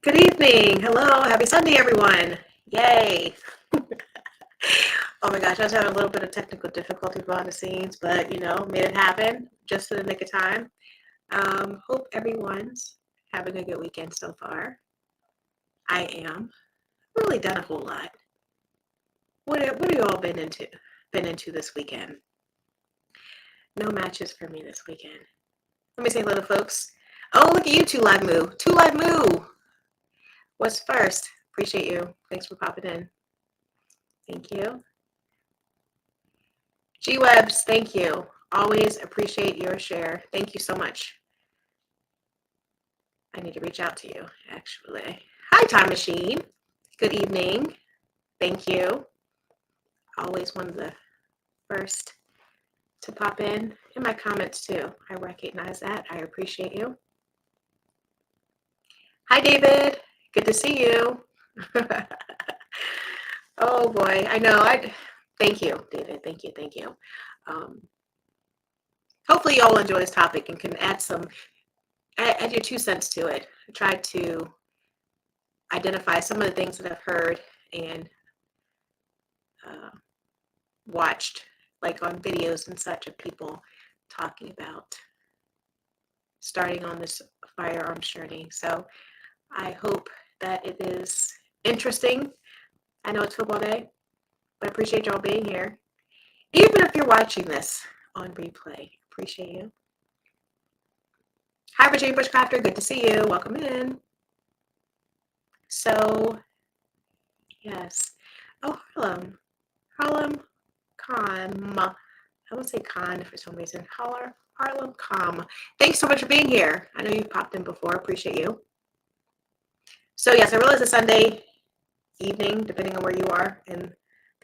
Good evening. Hello. Happy Sunday, everyone. Yay. Oh my gosh, I was having a little bit of technical difficulty behind the scenes, but made it happen just in the nick of time. Hope everyone's having a good weekend so far. I am. Really done a whole lot. What have you all been into this weekend? No matches for me this weekend. Let me say hello to folks. Oh, look at you, Two Live Moo. Two Live Moo. What's first? Appreciate you. Thanks for popping in. Thank you. G-Webs, thank you. Always appreciate your share. Thank you so much. I need to reach out to you, actually. Hi, Time Machine. Good evening. Thank you. Always one of the first to pop in my comments, too. I recognize that. I appreciate you. Hi, David. Good to see you. Oh, boy. I know. Thank you, David. Thank you. Hopefully you all enjoy this topic and can add your 2 cents to it. I tried to identify some of the things that I've heard and watched, like on videos and such, of people talking about starting on this firearms journey. So I hope that it is interesting. I know it's football day, but I appreciate y'all being here. Even if you're watching this on replay, appreciate you. Hi, Virginia Bushcrafter. Good to see you. Welcome in. So, yes. Oh, Harlem Com. I would say Con for some reason. Harlem Com. Thanks so much for being here. I know you've popped in before. Appreciate you. So, yes, I realize it's Sunday evening, depending on where you are in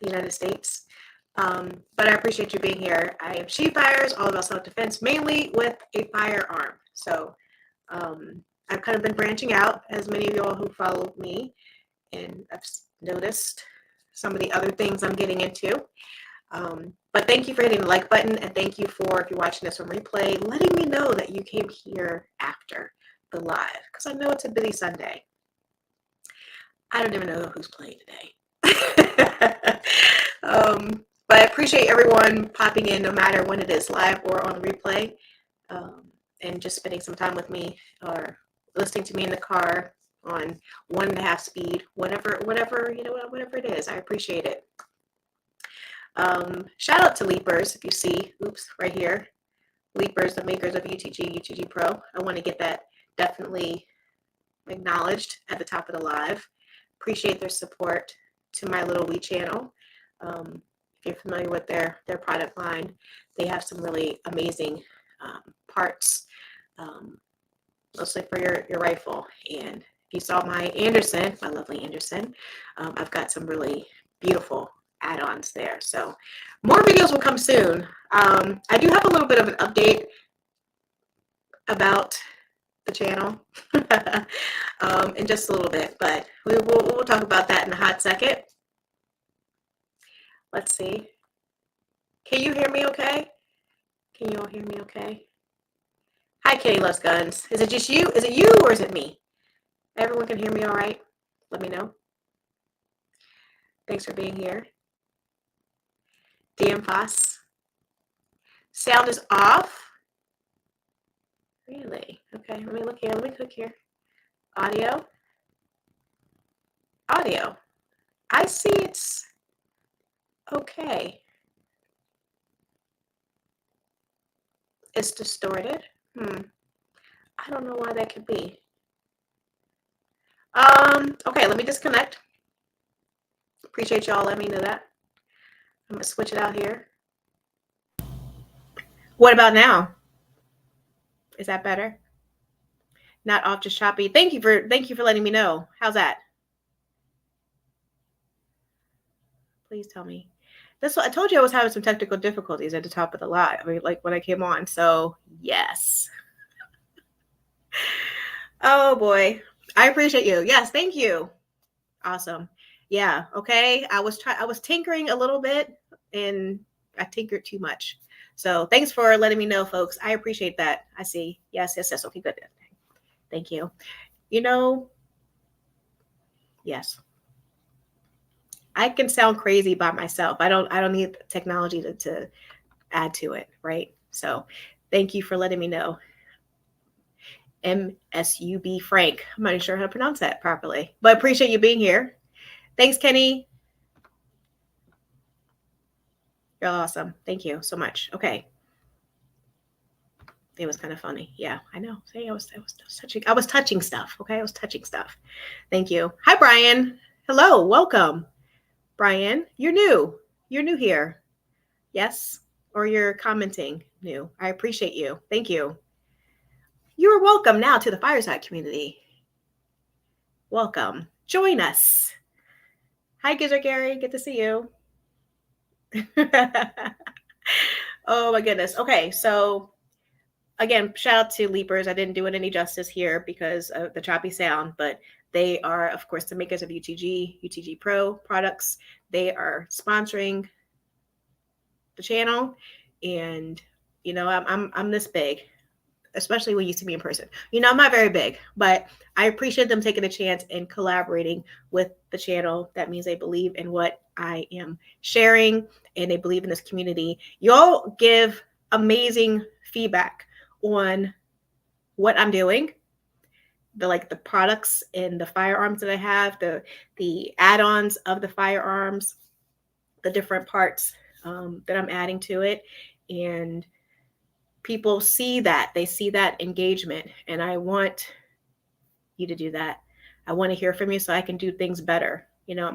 the United States. But I appreciate you being here. I am She Fires, all about self-defense, mainly with a firearm. So I've kind of been branching out, as many of y'all who followed me, and I've noticed some of the other things I'm getting into. But thank you for hitting the like button, and thank you for, if you're watching this on replay, letting me know that you came here after the live, because I know it's a busy Sunday. I don't even know who's playing today. But I appreciate everyone popping in, no matter when it is live or on the replay, and just spending some time with me or listening to me in the car on 1.5 speed, whatever it is. I appreciate it. Shout out to Leapers, if you see, right here, Leapers, the makers of UTG Pro. I want to get that definitely acknowledged at the top of the live. Appreciate their support to my little wee channel. If you're familiar with their product line, they have some really amazing parts, mostly for your rifle. And if you saw my Anderson, my lovely Anderson, I've got some really beautiful add-ons there. So more videos will come soon. I do have a little bit of an update about the channel in just a little bit, but we'll talk about that in a hot second. Let's see. Can you hear me okay? Can you all hear me okay? Hi, Kitty Loves Guns. Is it just you? Is it you or is it me? Everyone can hear me all right? Let me know. Thanks for being here. DM Foss. Sound is off? Really? Okay, let me look here. Let me click here. Audio. I see it's okay. It's distorted. I don't know why that could be. Okay, let me disconnect. Appreciate y'all letting me know that. I'm gonna switch it out here. What about now? Is that better? Not off, just choppy. Thank you for letting me know. How's that? Please tell me. I told you I was having some technical difficulties at the top of the live, like when I came on. So yes. Oh boy, I appreciate you. Yes, thank you. Awesome. Yeah. Okay. I was tinkering a little bit, and I tinkered too much. So thanks for letting me know, folks. I appreciate that. I see. Yes. Okay. Good. Thank you. Yes. I can sound crazy by myself. I don't need technology to add to it, right? So thank you for letting me know. MSUB Frank. I'm not sure how to pronounce that properly, but appreciate you being here. Thanks, Kenny. You're awesome. Thank you so much. Okay. It was kind of funny. Yeah, I know. See, I was touching stuff. Okay, I was touching stuff. Thank you. Hi, Brian. Hello, welcome. Brian, you're new. You're new here. Yes, or you're commenting new. I appreciate you. Thank you. You are welcome now to the Fireside community. Welcome. Join us. Hi, Gizzard Gary. Good to see you. Oh my goodness. Okay, so again, shout out to Leapers. I didn't do it any justice here because of the choppy sound, but they are, of course, the makers of UTG Pro products. They are sponsoring the channel, and you know, I'm this big, especially when you see me in person. You know, I'm not very big, but I appreciate them taking a chance and collaborating with the channel. That means they believe in what I am sharing, and they believe in this community. Y'all give amazing feedback on what I'm doing, the products and the firearms that I have, the add-ons of the firearms, the different parts that I'm adding to it, and people see that. They see that engagement, and I want you to do that. I want to hear from you so I can do things better. You know,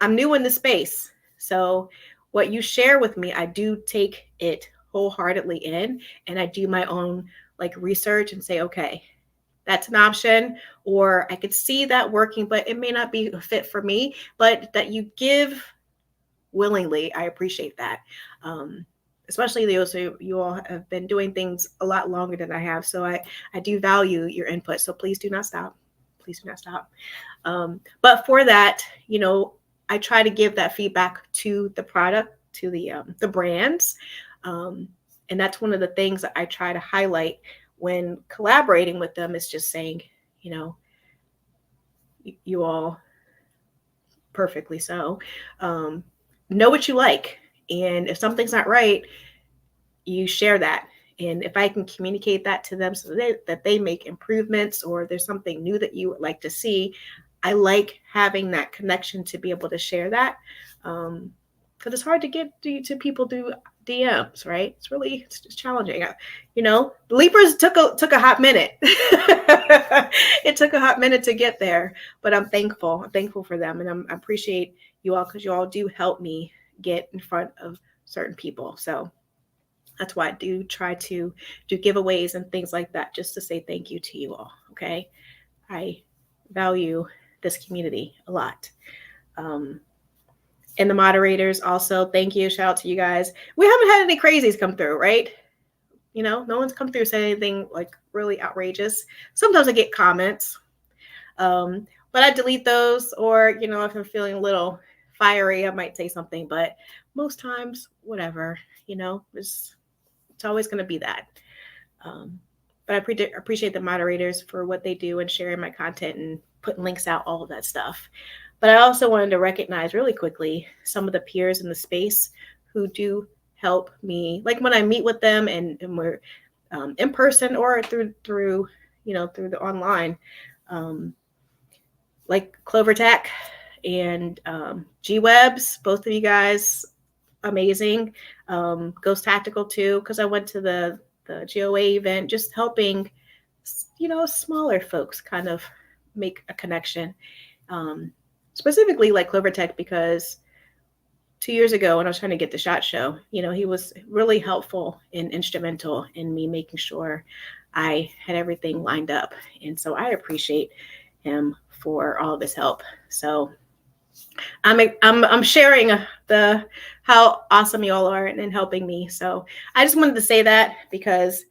I'm new in the space, so what you share with me, I do take it wholeheartedly in, and I do my own research and say, okay, that's an option, or I could see that working, but it may not be a fit for me. But that you give willingly, I appreciate that. Especially those who you all have been doing things a lot longer than I have. So I do value your input. So please do not stop. Please do not stop. But for that, you know, I try to give that feedback to the product, to the brands. And that's one of the things that I try to highlight when collaborating with them, is just saying, you know, you all perfectly so know what you like. And if something's not right, you share that. And if I can communicate that to them so that they make improvements, or there's something new that you would like to see, I like having that connection to be able to share that. Because it's hard to get to people through DMs, right? It's challenging. You know, the Leapers took a hot minute. It took a hot minute to get there, but I'm thankful. I'm thankful for them, and I appreciate you all, because you all do help me get in front of certain people. So that's why I do try to do giveaways and things like that, just to say thank you to you all. Okay, I value this community a lot. And the moderators also, thank you. Shout out to you guys. We haven't had any crazies come through, right? You know, no one's come through saying anything really outrageous. Sometimes I get comments, but I delete those, or, you know, if I'm feeling a little fiery, I might say something, but most times, whatever, you know, it's always going to be that. But I appreciate the moderators for what they do and sharing my content and putting links out, all of that stuff. But I also wanted to recognize really quickly some of the peers in the space who do help me, like when I meet with them and we're in person or through the online, like Clover Tech and G-Webs, both of you guys, amazing. Ghost Tactical too, because I went to the GOA event, just helping, you know, smaller folks kind of make a connection. Specifically like Clover Tech, because 2 years ago when I was trying to get the SHOT Show, you know, he was really helpful and instrumental in me making sure I had everything lined up. And so I appreciate him for all of his help. So I'm sharing how awesome you all are and helping me. So I just wanted to say that, because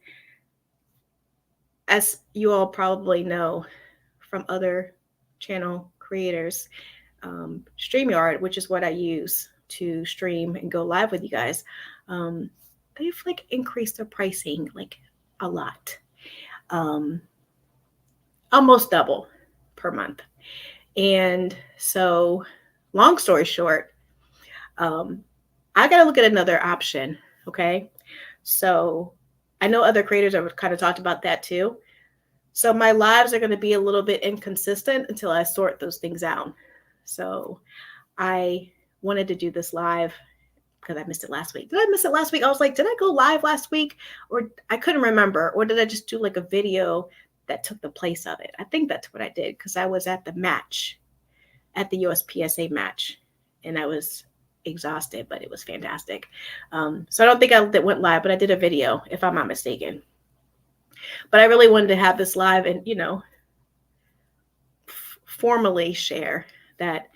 as you all probably know from other channel creators, StreamYard, which is what I use to stream and go live with you guys, they've increased their pricing a lot, almost double per month. And so, long story short, I got to look at another option. Okay. So I know other creators have kind of talked about that too. So my lives are going to be a little bit inconsistent until I sort those things out. So I wanted to do this live because I missed it last week. Did I miss it last week? I was like, did I go live last week? Or I couldn't remember. Or did I just do like a video that took the place of it? I think that's what I did because I was at the match, at the USPSA match, and I was exhausted, but it was fantastic. So I don't think I went live, but I did a video, if I'm not mistaken. But I really wanted to have this live and, formally share that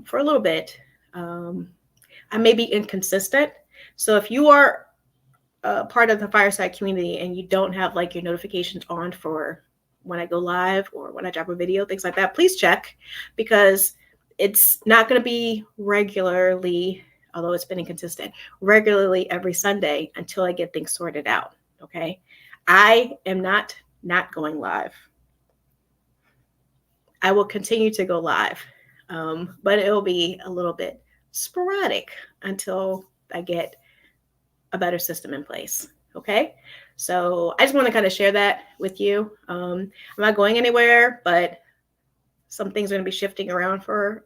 for a little bit. I may be inconsistent. So if you are part of the fireside community and you don't have like your notifications on for when I go live or when I drop a video, things like that, please check, because it's not going to be regularly, although it's been inconsistent, regularly every Sunday until I get things sorted out. Okay. I am not going live. I will continue to go live, but it will be a little bit sporadic until I get a better system in place. Okay. So I just want to kind of share that with you. I'm not going anywhere, but some things are going to be shifting around for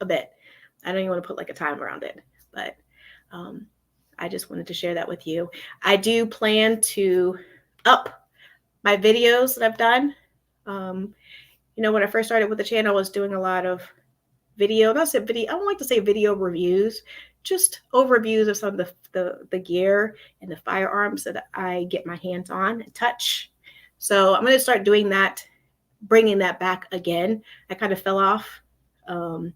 a bit. I don't even want to put like a time around it, but I just wanted to share that with you. I do plan to up my videos that I've done. When I first started with the channel, I was doing a lot of video. Not say video. I don't like to say video reviews, just overviews of some of the gear and the firearms that I get my hands on and touch. So I'm going to start doing that, bringing that back again. I kind of fell off, and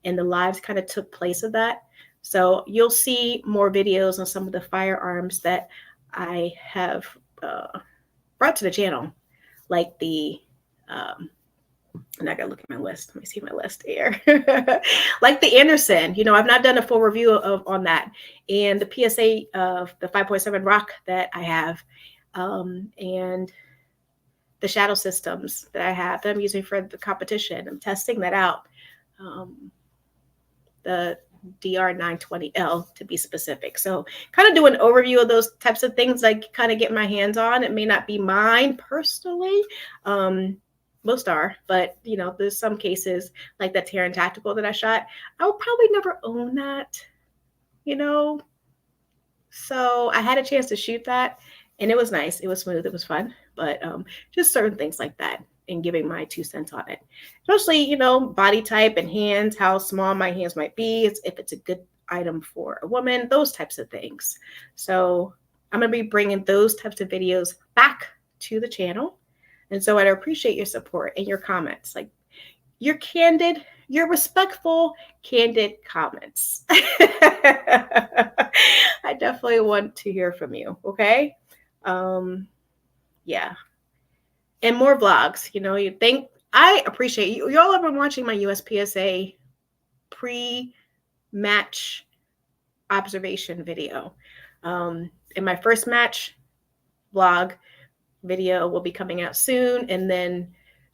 the lives kind of took place of that. So you'll see more videos on some of the firearms that I have brought to the channel, like the and I gotta look at my list. Let me see my list here. Like the Anderson, I've not done a full review on that, and the PSA of the 5.7 Rock that I have, and the shadow systems that I have that I'm using for the competition. I'm testing that out. The DR920L to be specific. So kind of do an overview of those types of things I kind of get my hands on. It may not be mine personally. Most are, but there's some cases like that Terran Tactical that I shot. I will probably never own that, So I had a chance to shoot that, and it was nice. It was smooth. It was fun, but just certain things like that, and giving my 2 cents on it. Especially, body type and hands, how small my hands might be, if it's a good item for a woman, those types of things. So I'm going to be bringing those types of videos back to the channel. And so I'd appreciate your support and your comments, like your candid, your respectful, candid comments. I definitely want to hear from you. Okay. Yeah. And more vlogs, I appreciate you. Y'all have been watching my USPSA pre-match observation video. In my first match vlog video will be coming out soon. And then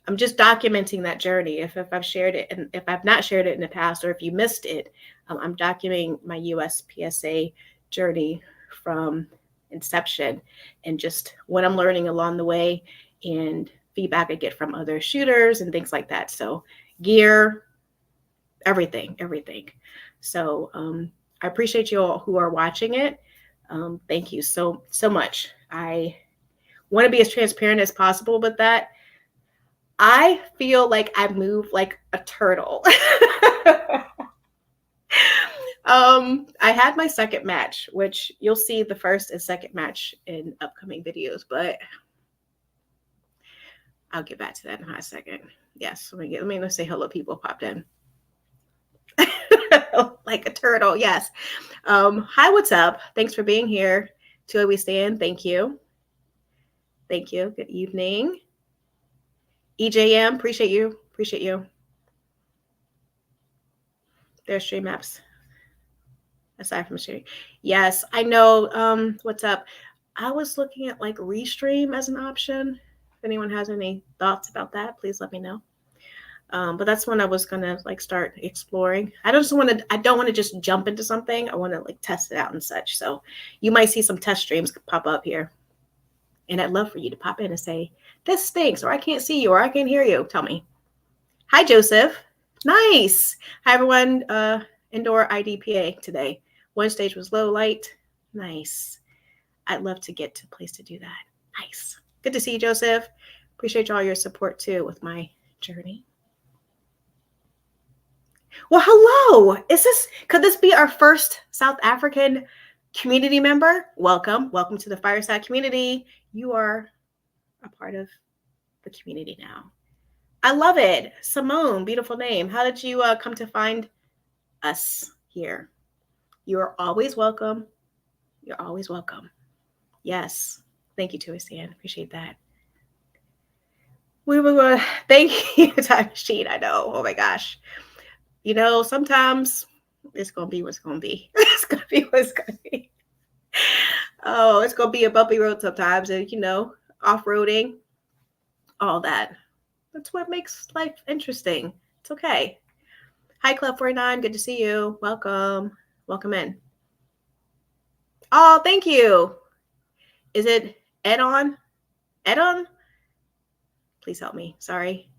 I'm just documenting that journey. If I've shared it, and if I've not shared it in the past, or if you missed it, I'm documenting my USPSA journey from inception and just what I'm learning along the way and feedback I get from other shooters and things like that. So gear, everything. So I appreciate you all who are watching it. Thank you so much. I want to be as transparent as possible with that. I feel like I move like a turtle. I had my second match, which you'll see the first and second match in upcoming videos, but I'll get back to that in a second. Yes, let's say hello. People popped in. Like a turtle. Yes. Hi, what's up? Thanks for being here. Till we stand. Thank you. Good evening. EJM, appreciate you. There's stream apps. Aside from streaming. Yes, I know. What's up? I was looking at like Restream as an option. If anyone has any thoughts about that, please let me know. But that's when I was gonna like start exploring. I don't want to just jump into something. I want to like test it out and such. So you might see some test streams pop up here. And I'd love for you to pop in and say, this stinks, or I can't see you, or I can't hear you. Tell me. Hi, Joseph. Nice. Hi, everyone. Indoor IDPA today. One stage was low light. Nice. I'd love to get to a place to do that. Nice. Good to see you, Joseph. Appreciate all your support, too, with my journey. Well, hello. Could this be our first South African community member? Welcome. Welcome to the Fireside community. You are a part of the community now. I love it. Simone, beautiful name. How did you come to find us here? You are always welcome. You're always welcome. Yes. Thank you, Tuisan. Appreciate that. We were going to thank you, Time Machine. I know. Oh my gosh. You know, sometimes it's going to be what's going to be. It's going to be what's going to be. Oh, it's going to be a bumpy road sometimes. And, you know, off-roading, all that. That's what makes life interesting. It's okay. Hi, Club 49. Good to see you. Welcome. Welcome in. Oh, thank you. Is it Edon? Edon? Please help me. Sorry.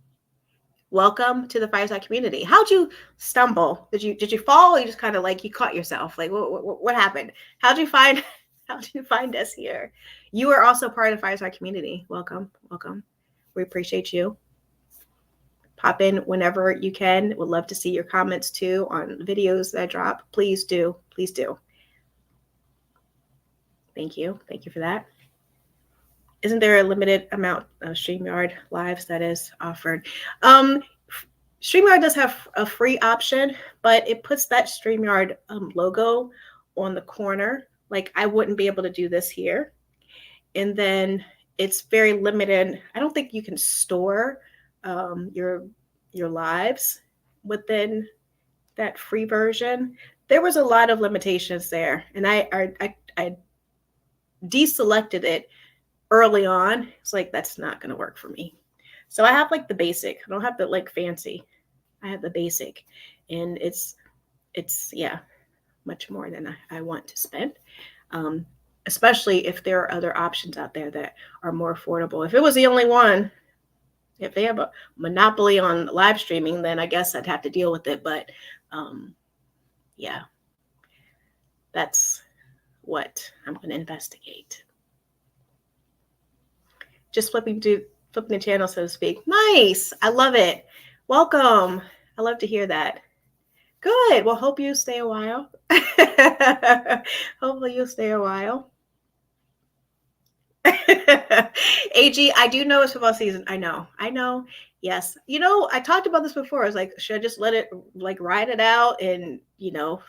Welcome to the Fireside community. How'd you stumble? Did you fall? Or you just kind of like you caught yourself? Like what happened? How'd you find us here? You are also part of the Fireside community. Welcome. Welcome. We appreciate you. Pop in whenever you can. Would love to see your comments too on videos that I drop. Please do. Please do. Thank you. Thank you for that. Isn't there a limited amount of StreamYard lives that is offered? StreamYard does have a free option, but it puts that StreamYard logo on the corner. Like I wouldn't be able to do this here. And then it's very limited. I don't think you can store your lives within that free version. There was a lot of limitations there, and I deselected it early on. It's like that's not going to work for me. So I have like the basic. I don't have the like fancy. I have the basic, and it's yeah, much more than I want to spend. Especially if there are other options out there that are more affordable. If it was the only one, if they have a monopoly on live streaming, then I guess I'd have to deal with it. But yeah, that's what I'm going to investigate. Just flipping the channel, so to speak. Nice. I love it. Welcome. I love to hear that. Good. Well, hope you stay a while. Hopefully you'll stay a while. AG, I do know it's football season. I know. Yes. You know, I talked about this before. I was like, should I just let it like ride it out and, you know,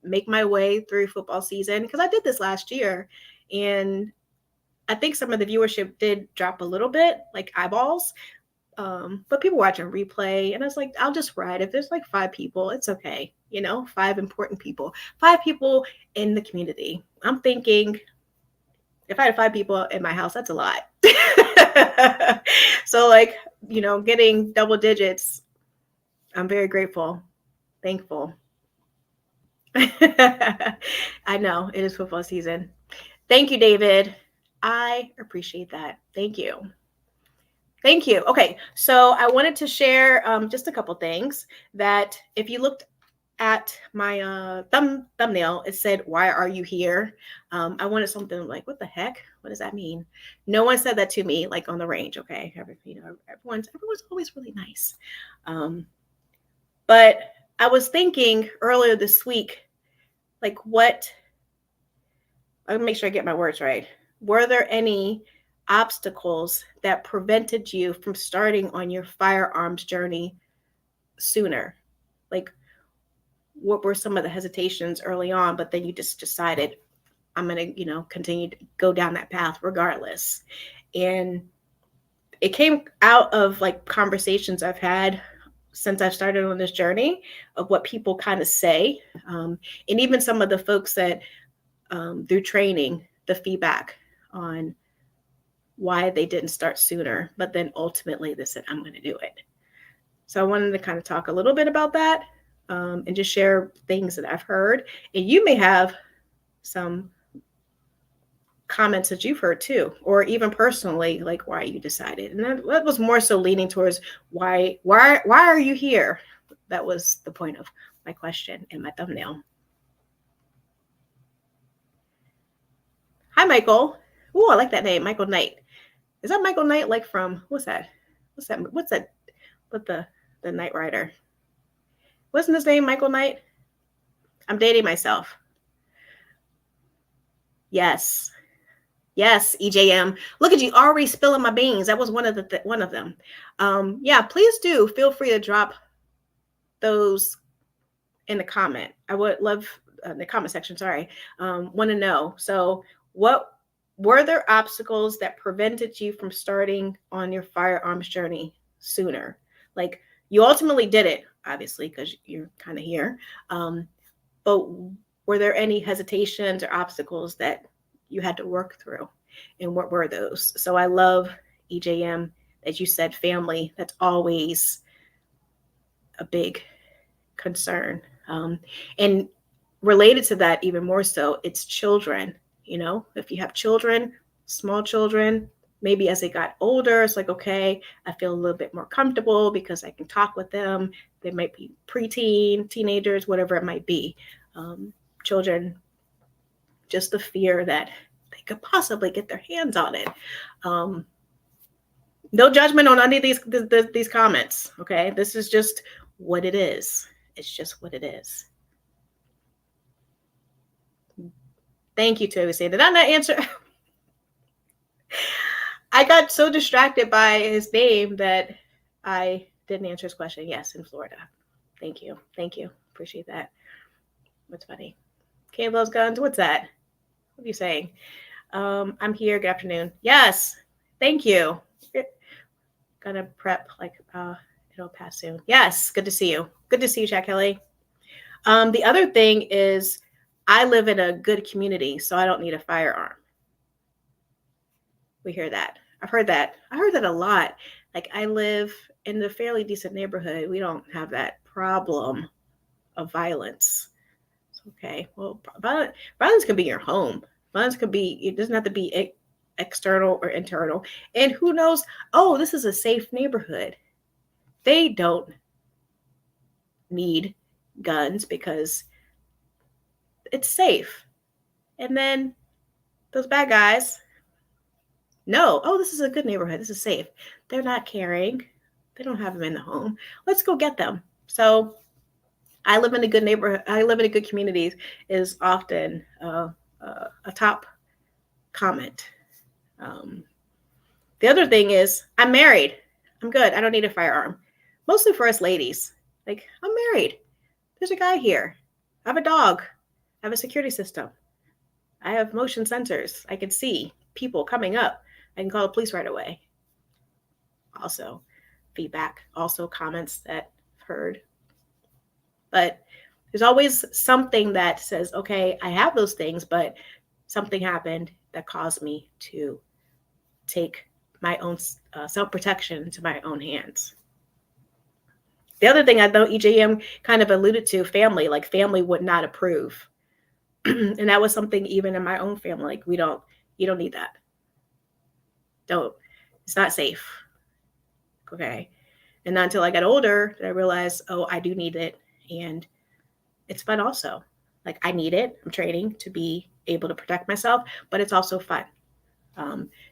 make my way through football season? Because I did this last year, and I think some of the viewership did drop a little bit, like eyeballs. But people watching replay, and I was like, I'll just ride. If there's like 5 people, it's okay. You know, 5 important people, 5 people in the community. I'm thinking if I had 5 people in my house, that's a lot. So like, you know, getting double digits, I'm very grateful, thankful. I know it is football season. Thank you, David. I appreciate that. Thank you. Thank you. Okay, so I wanted to share just a couple things that if you looked at my thumbnail, it said, "Why are you here?" I wanted something like, "What the heck? What does that mean?" No one said that to me, like on the range. Okay, you know, everyone's always really nice. But I was thinking earlier this week, like, what? Let me make sure I get my words right. Were there any obstacles that prevented you from starting on your firearms journey sooner? Like, what were some of the hesitations early on, but then you just decided, I'm going to, you know, continue to go down that path regardless? And it came out of like conversations I've had since I've started on this journey of what people kind of say. And even some of the folks that through training, the feedback on why they didn't start sooner, but then ultimately they said, I'm going to do it. So I wanted to kind of talk a little bit about that and just share things that I've heard. And you may have some comments that you've heard too, or even personally, like why you decided. And that was more so leaning towards why are you here? That was the point of my question in my thumbnail. Hi, Michael. Oh, I like that name, Michael Knight. Is that Michael Knight, like from what's that? What's that? What the Knight Rider? Wasn't his name Michael Knight? I'm dating myself. Yes, EJM. Look at you already spilling my beans. That was one of them. Yeah, please do feel free to drop those in the comment. I would love the comment section. Sorry, want to know. So, what were there obstacles that prevented you from starting on your firearms journey sooner? Like you ultimately did it, obviously, because you're kind of here. But were there any hesitations or obstacles that you had to work through? And what were those? So I love EJM, as you said, family. That's always a big concern. And related to that, even more so, it's children. You know, if you have children, small children, maybe as they got older, it's like, okay, I feel a little bit more comfortable because I can talk with them. They might be preteen, teenagers, whatever it might be. Children, just the fear that they could possibly get their hands on it. No judgment on any of these comments, okay? This is just what it is. It's just what it is. Thank you, Toby. Did I not answer? I got so distracted by his name that I didn't answer his question. Yes, in Florida. Thank you. Appreciate that. What's funny? Caleb loves guns. What's that? What are you saying? I'm here. Good afternoon. Yes. Thank you. Gonna prep like it'll pass soon. Yes. Good to see you. Good to see you, Jack Kelly. The other thing is I live in a good community, so I don't need a firearm. We hear that. I've heard that. I heard that a lot. Like I live in a fairly decent neighborhood. We don't have that problem of violence. Okay. Well, violence can be your home. Violence could be, it doesn't have to be external or internal. And who knows? Oh, this is a safe neighborhood. They don't need guns because it's safe. And then those bad guys, no, oh, this is a good neighborhood. This is safe. They're not carrying. They don't have them in the home. Let's go get them. So I live in a good neighborhood. I live in a good community is often a top comment. The other thing is I'm married. I'm good. I don't need a firearm. Mostly for us ladies. Like I'm married. There's a guy here. I have a dog. I have a security system. I have motion sensors. I can see people coming up. I can call the police right away. Also, feedback, also comments that I've heard. But there's always something that says, okay, I have those things, but something happened that caused me to take my own self-protection into my own hands. The other thing I know EJM kind of alluded to, family, like family would not approve. And that was something even in my own family, like you don't need that. It's not safe. Okay. And not until I got older did I realize, oh, I do need it. And it's fun also. Like I need it. I'm training to be able to protect myself, but it's also fun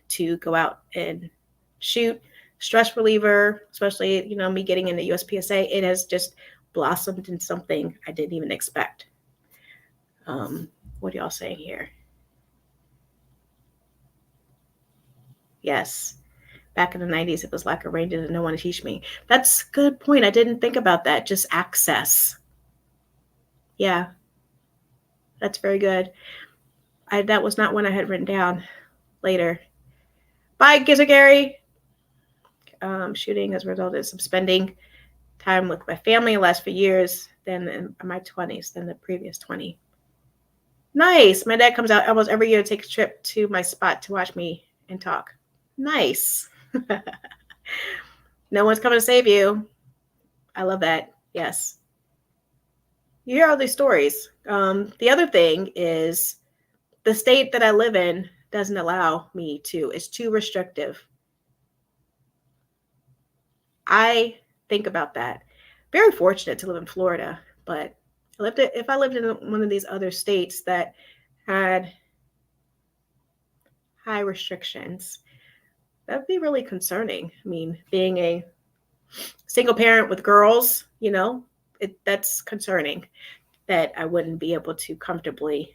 to go out and shoot. Stress reliever, especially, me getting into USPSA, it has just blossomed in something I didn't even expect. What are y'all saying here? Yes. Back in the 90s, it was lack of ranges and no one to teach me. That's a good point. I didn't think about that. Just access. Yeah. That's very good. That was not one I had written down later. Bye, Gizzard Gary. Shooting has resulted in some spending time with my family in the last few years, then in my 20s, than the previous 20. Nice. My dad comes out almost every year to take a trip to my spot to watch me and talk. Nice. No one's coming to save you. I love that. Yes. You hear all these stories. The other thing is the state that I live in doesn't allow me to. It's too restrictive. I think about that. Very fortunate to live in Florida, but if I lived in one of these other states that had high restrictions, that'd be really concerning. I mean, being a single parent with girls, that's concerning that I wouldn't be able to comfortably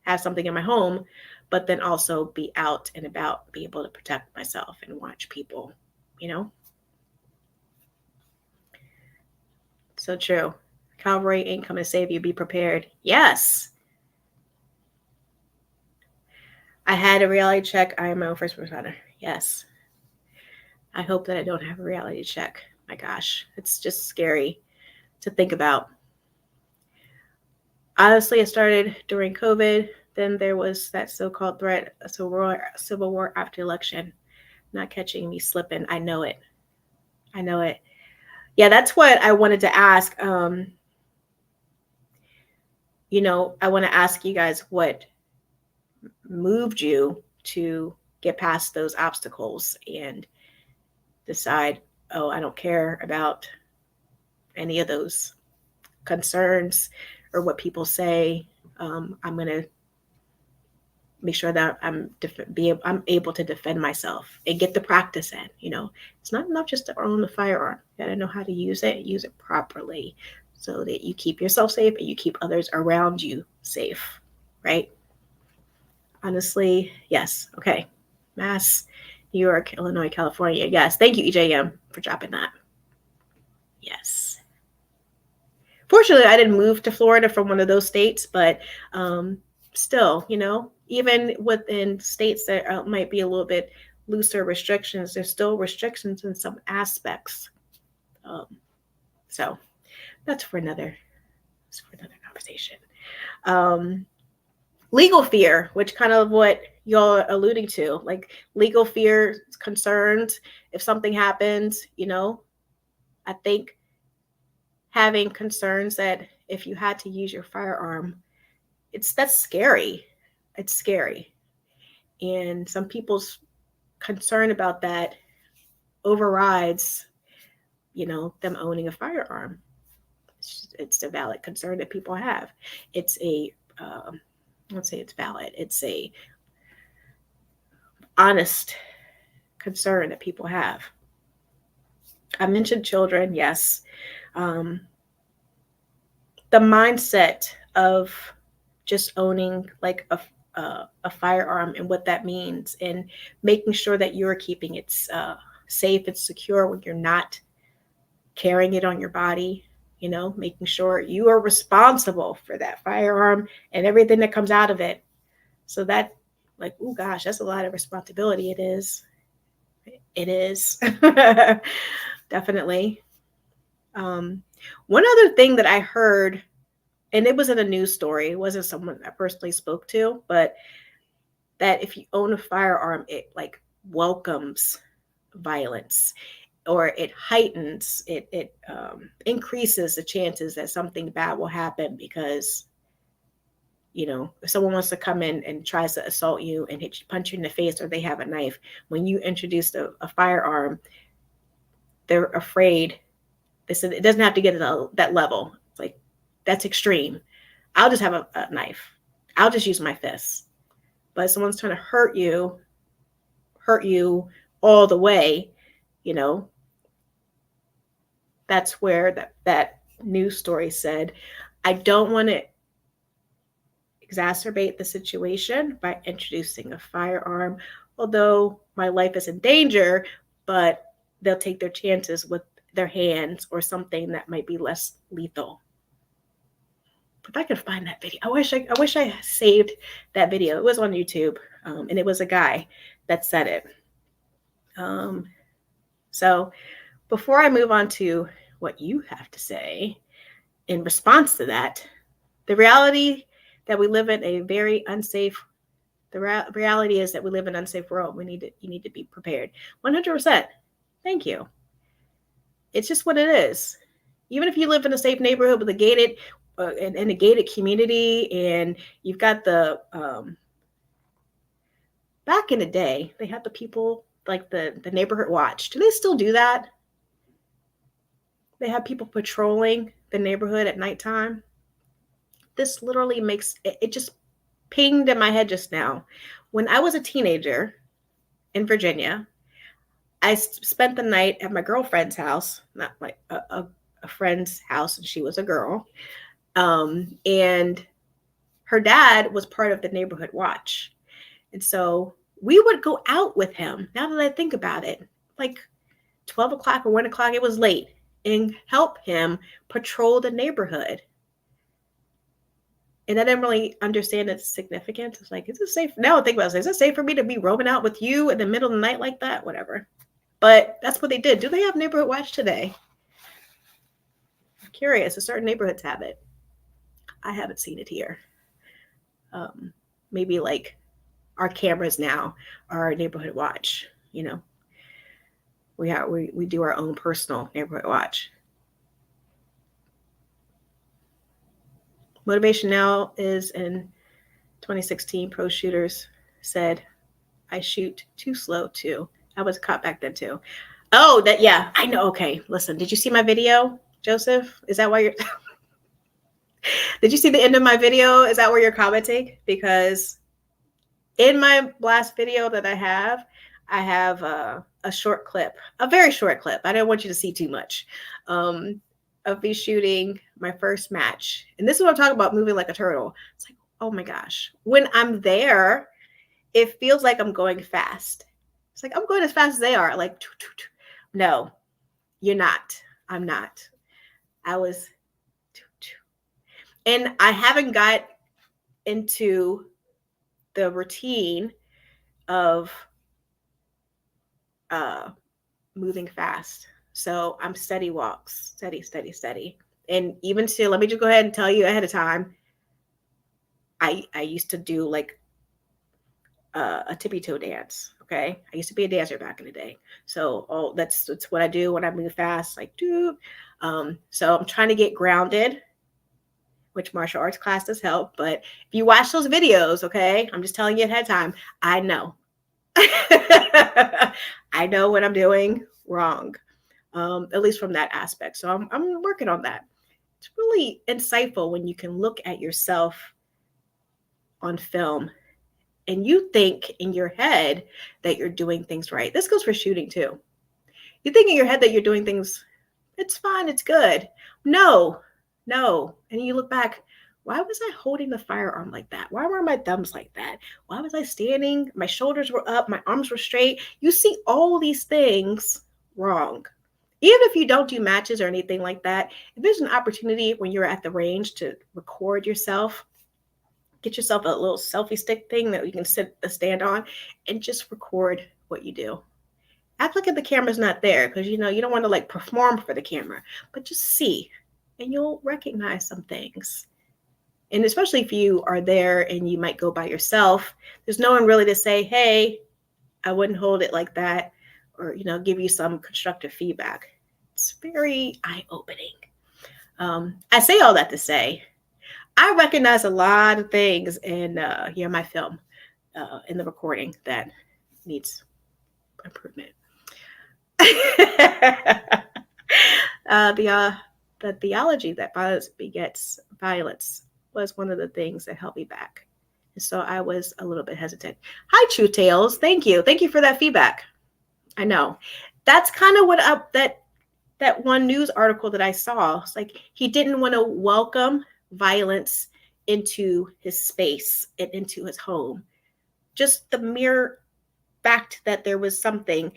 have something in my home, but then also be out and about, be able to protect myself and watch people, you know? So true. Cavalry ain't coming to save you. Be prepared. Yes. I had a reality check. I am my own first responder. Yes. I hope that I don't have a reality check. My gosh, it's just scary to think about. Honestly, it started during COVID. Then there was that so-called threat, a civil war after election. Not catching me slipping. I know it. Yeah, that's what I wanted to ask. I want to ask you guys what moved you to get past those obstacles and decide, oh, I don't care about any of those concerns or what people say. I'm going to make sure that I'm able to defend myself and get the practice in. It's not enough just to own a firearm. You got to know how to use it properly, so that you keep yourself safe and you keep others around you safe, right? Honestly, yes. Okay. Mass, New York, Illinois, California. Yes. Thank you, EJM, for dropping that. Yes. Fortunately, I didn't move to Florida from one of those states, but still, even within states that might be a little bit looser restrictions, there's still restrictions in some aspects. So that's for another conversation. Legal fear, which kind of what y'all are alluding to, like legal fear, concerns, if something happens, I think having concerns that if you had to use your firearm, that's scary. It's scary. And some people's concern about that overrides, them owning a firearm. It's a valid concern that people have. It's let's say it's valid. It's a honest concern that people have. I mentioned children, yes. The mindset of just owning like a firearm and what that means, and making sure that you're keeping it safe and secure when you're not carrying it on your body, making sure you are responsible for that firearm and everything that comes out of it. So that, like, oh gosh, that's a lot of responsibility. It is. Definitely. One other thing that I heard, and it was in a news story, it wasn't someone I personally spoke to, but that if you own a firearm, it like welcomes violence, or it heightens, it increases the chances that something bad will happen, because if someone wants to come in and tries to assault you and punch you in the face, or they have a knife, when you introduce a firearm, they're afraid. They said it doesn't have to get to that level. It's like, that's extreme. I'll just have a knife. I'll just use my fists. But if someone's trying to hurt you all the way, that's where that news story said, I don't want to exacerbate the situation by introducing a firearm, although my life is in danger, but they'll take their chances with their hands or something that might be less lethal. If I could find that video, I wish I saved that video. It was on YouTube, and it was a guy that said it. So before I move on to what you have to say in response to that, the reality that we live in a very unsafe, reality is that we live in an unsafe world. You need to be prepared. 100%. Thank you. It's just what it is. Even if you live in a safe neighborhood with a gated, in a gated community, and you've got the, back in the day, they had the people like the neighborhood watch. Do they still do that? They have people patrolling the neighborhood at nighttime. This literally makes it just pinged in my head just now. When I was a teenager in Virginia, I spent the night at my girlfriend's house, not like a friend's house, and she was a girl. And her dad was part of the neighborhood watch. And so we would go out with him. Now that I think about it, like 12 o'clock or 1 o'clock, it was late, and help him patrol the neighborhood. And I didn't really understand its significance. It's like, is it safe? Now I think about it, is it safe for me to be roaming out with you in the middle of the night like that? Whatever. But that's what they did. Do they have neighborhood watch today? I'm curious. Certain neighborhoods have it. I haven't seen it here. Maybe like our cameras now are our neighborhood watch. You know, we do our own personal neighborhood watch. Motivation now is in 2016. Pro shooters said, "I shoot too slow too." I was caught back then too. Oh, that, yeah, I know. Okay, listen. Did you see my video, Joseph? Is that why you're? Did you see the end of my video? Is that where you're commenting? Because in my last video that I have a short clip, a very short clip. I don't want you to see too much, of me shooting my first match. And this is what I'm talking about, moving like a turtle. It's like, oh my gosh. When I'm there, it feels like I'm going fast. It's like, I'm going as fast as they are. Like, no, you're not. I'm not. I was. And I haven't got into the routine of moving fast. So I'm steady walks, steady. And even still, let me just go ahead and tell you ahead of time, I used to do like a tippy toe dance. Okay. I used to be a dancer back in the day. So that's what I do when I move fast, like, dude. So I'm trying to get grounded, which martial arts class does help. But if you watch those videos, okay, I'm just telling you ahead of time, I know. I know what I'm doing wrong, at least from that aspect. So I'm working on that. It's really insightful when you can look at yourself on film and you think in your head that you're doing things right. This goes for shooting too. You think in your head that you're doing things, it's fine, it's good. No. And you look back, why was I holding the firearm like that? Why were my thumbs like that? Why was I standing? My shoulders were up, my arms were straight. You see all these things wrong. Even if you don't do matches or anything like that, if there's an opportunity when you're at the range to record yourself, get yourself a little selfie stick thing that you can stand on and just record what you do. Act like the camera's not there, because you don't want to like perform for the camera, but just see, and you'll recognize some things. And especially if you are there and you might go by yourself, there's no one really to say, hey, I wouldn't hold it like that, or give you some constructive feedback. It's very eye-opening. I say all that to say, I recognize a lot of things in my film, in the recording, that needs improvement. The theology that violence begets violence was one of the things that held me back. And so I was a little bit hesitant. Hi, True Tales. Thank you. Thank you for that feedback. I know. That's kind of what that one news article that I saw. It's like he didn't want to welcome violence into his space and into his home. Just the mere fact that there was something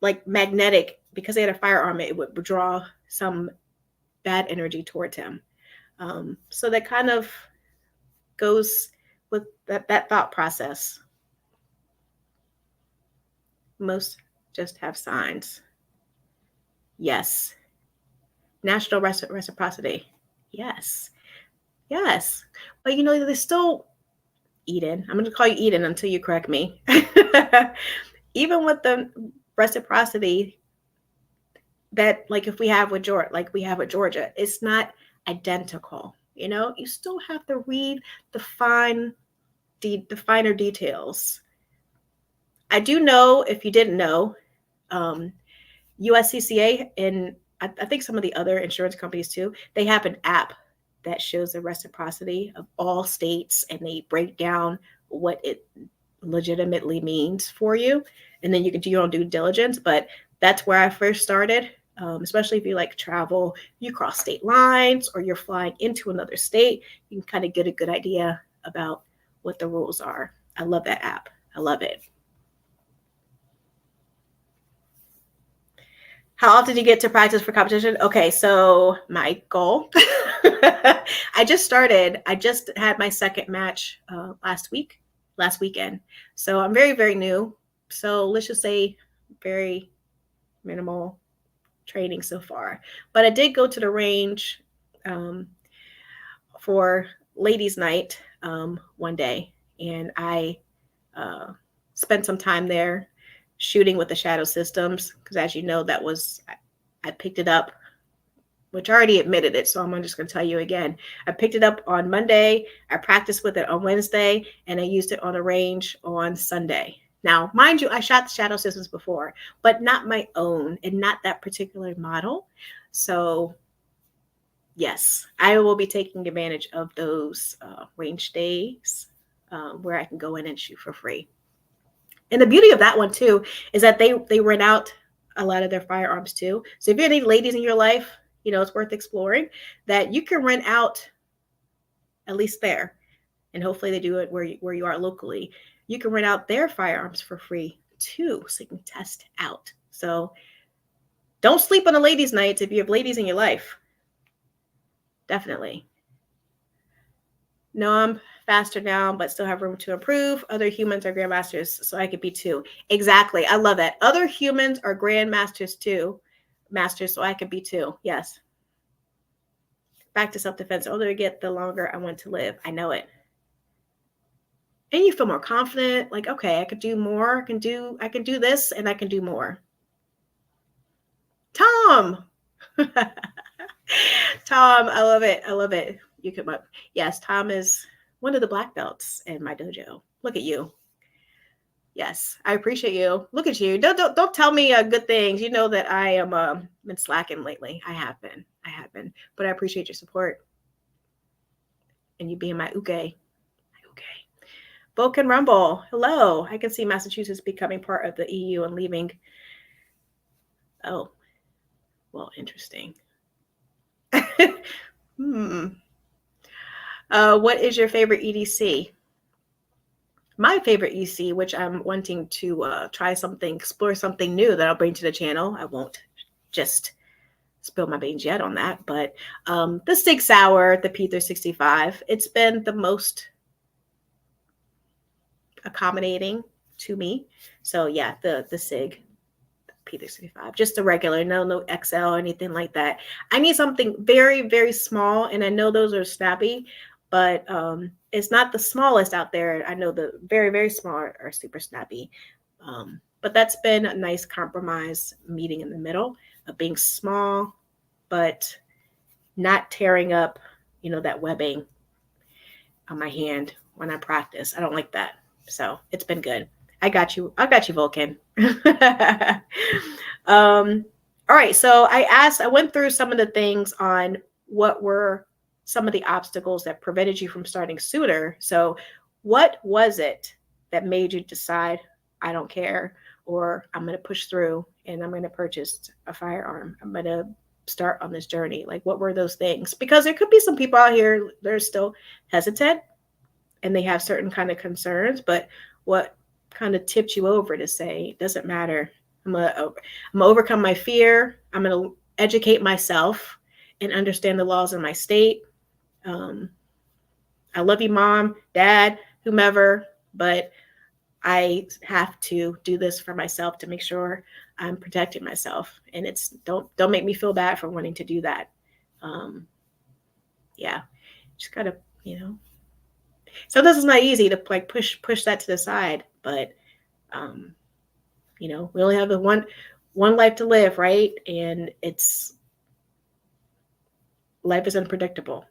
like magnetic, because they had a firearm, it would draw some bad energy towards him. So that kind of goes with that thought process. Most just have signs. Yes. National reciprocity. Yes. But there's still Eden. I'm going to call you Eden until you correct me. Even with the reciprocity, that, like if we have with Georgia, it's not identical. You still have to read the finer details. I do know, if you didn't know, USCCA and I think some of the other insurance companies too, they have an app that shows the reciprocity of all states, and they break down what it legitimately means for you, and then you can do your own due diligence. But that's where I first started, especially if you like travel, you cross state lines, or you're flying into another state, you can kind of get a good idea about what the rules are. I love that app. I love it. How often do you get to practice for competition? Okay, so my goal, I just had my second match last weekend. So I'm very, very new. So let's just say very minimal training so far. But I did go to the range for ladies' night one day, and I spent some time there shooting with the shadow systems, because as you know, I picked it up, which I already admitted it, so I'm just going to tell you again. I picked it up on Monday, I practiced with it on Wednesday, and I used it on a range on Sunday. Now, mind you, I shot the shadow systems before, but not my own and not that particular model. So yes, I will be taking advantage of those range days where I can go in and shoot for free. And the beauty of that one too is that they rent out a lot of their firearms too. So if you have any ladies in your life, it's worth exploring that you can rent out, at least there, and hopefully they do it where you are locally. You can rent out their firearms for free too, so you can test out. So don't sleep on the ladies' nights if you have ladies in your life. Definitely. No, I'm faster now, but still have room to improve. Other humans are grandmasters, so I could be too. Exactly. I love that. Other humans are grandmasters too. Masters, so I could be too. Yes. Back to self-defense. The older I get, the longer I want to live. I know it. And you feel more confident, like, okay, I could do more. I can do this, and I can do more. Tom. Tom, I love it. I love it. You come up. Yes, Tom is one of the black belts in my dojo. Look at you. Yes, I appreciate you. Look at you. Don't tell me good things. You know that I am been slacking lately. I have been. But I appreciate your support and you being my uke. Vulcan Rumble. Hello. I can see Massachusetts becoming part of the EU and leaving. Oh, well, interesting. What is your favorite EDC? My favorite EC, which I'm wanting to try something, explore something new that I'll bring to the channel. I won't just spill my beans yet on that, but the Sig Sauer, the P365, it's been the most accommodating to me. So yeah, the Sig P365, just the regular, no XL or anything like that. I need something very, very small, and I know those are snappy, but it's not the smallest out there. I know the very, very small are super snappy. But that's been a nice compromise, meeting in the middle of being small, but not tearing up, that webbing on my hand when I practice. I don't like that. So it's been good. I got you, Vulcan. All right. So I went through some of the things on what were some of the obstacles that prevented you from starting sooner. So what was it that made you decide, I don't care, or I'm going to push through and I'm going to purchase a firearm? I'm going to start on this journey. Like, what were those things? Because there could be some people out here, they're still hesitant and they have certain kind of concerns, but what kind of tipped you over to say, it doesn't matter. I'm gonna overcome my fear. I'm gonna educate myself and understand the laws in my state. I love you, Mom, Dad, whomever, but I have to do this for myself to make sure I'm protecting myself. And it's don't make me feel bad for wanting to do that. Yeah, just gotta, sometimes it's not easy to like push that to the side, but we only have the one life to live, right? And life is unpredictable.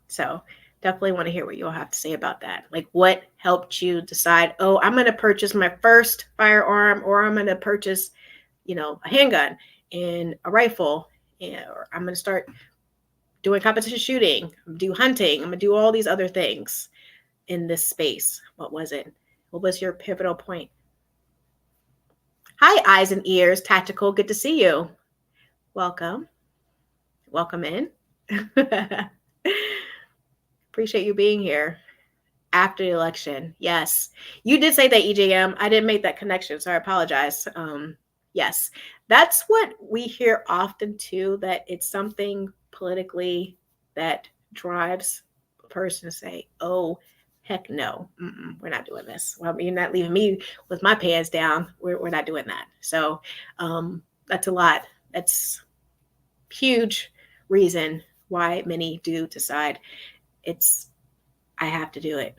So definitely want to hear what you all have to say about that. Like, what helped you decide, oh, I'm going to purchase my first firearm, or I'm going to purchase, a handgun and a rifle, or I'm going to start doing competition shooting, do hunting, I'm going to do all these other things in this space. What was it? What was your pivotal point? Hi, eyes and ears, tactical. Good to see you. Welcome. Welcome in. Appreciate you being here. After the election, yes. You did say that, EJM. I didn't make that connection, so I apologize. Yes, that's what we hear often too, that it's something politically that drives a person to say, oh, heck no, we're not doing this. Well, you're not leaving me with my pants down. We're not doing that. So that's a lot. That's huge reason why many do decide I have to do it.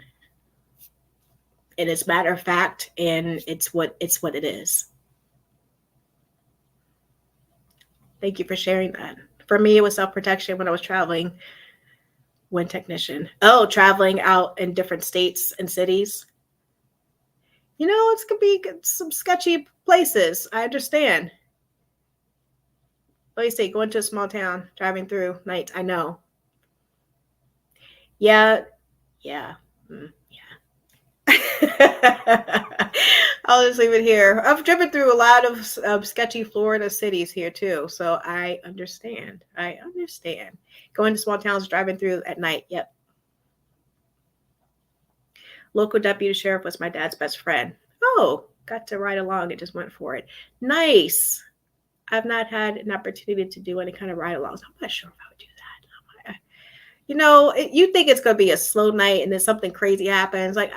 And it's matter of fact, and it's what it is. Thank you for sharing that. For me, it was self-protection when I was traveling. Wind technician. Oh, traveling out in different states and cities. It's gonna be some sketchy places. I understand. What do you say? Going to a small town, driving through nights. I know. Yeah. I'll just leave it here. I've driven through a lot of sketchy Florida cities here too, so I understand. Going to small towns, driving through at night. Yep. Local deputy sheriff was my dad's best friend. Oh, got to ride along and just went for it. Nice. I've not had an opportunity to do any kind of ride-alongs. I'm not sure if I would do that. You think it's going to be a slow night and then something crazy happens. Like,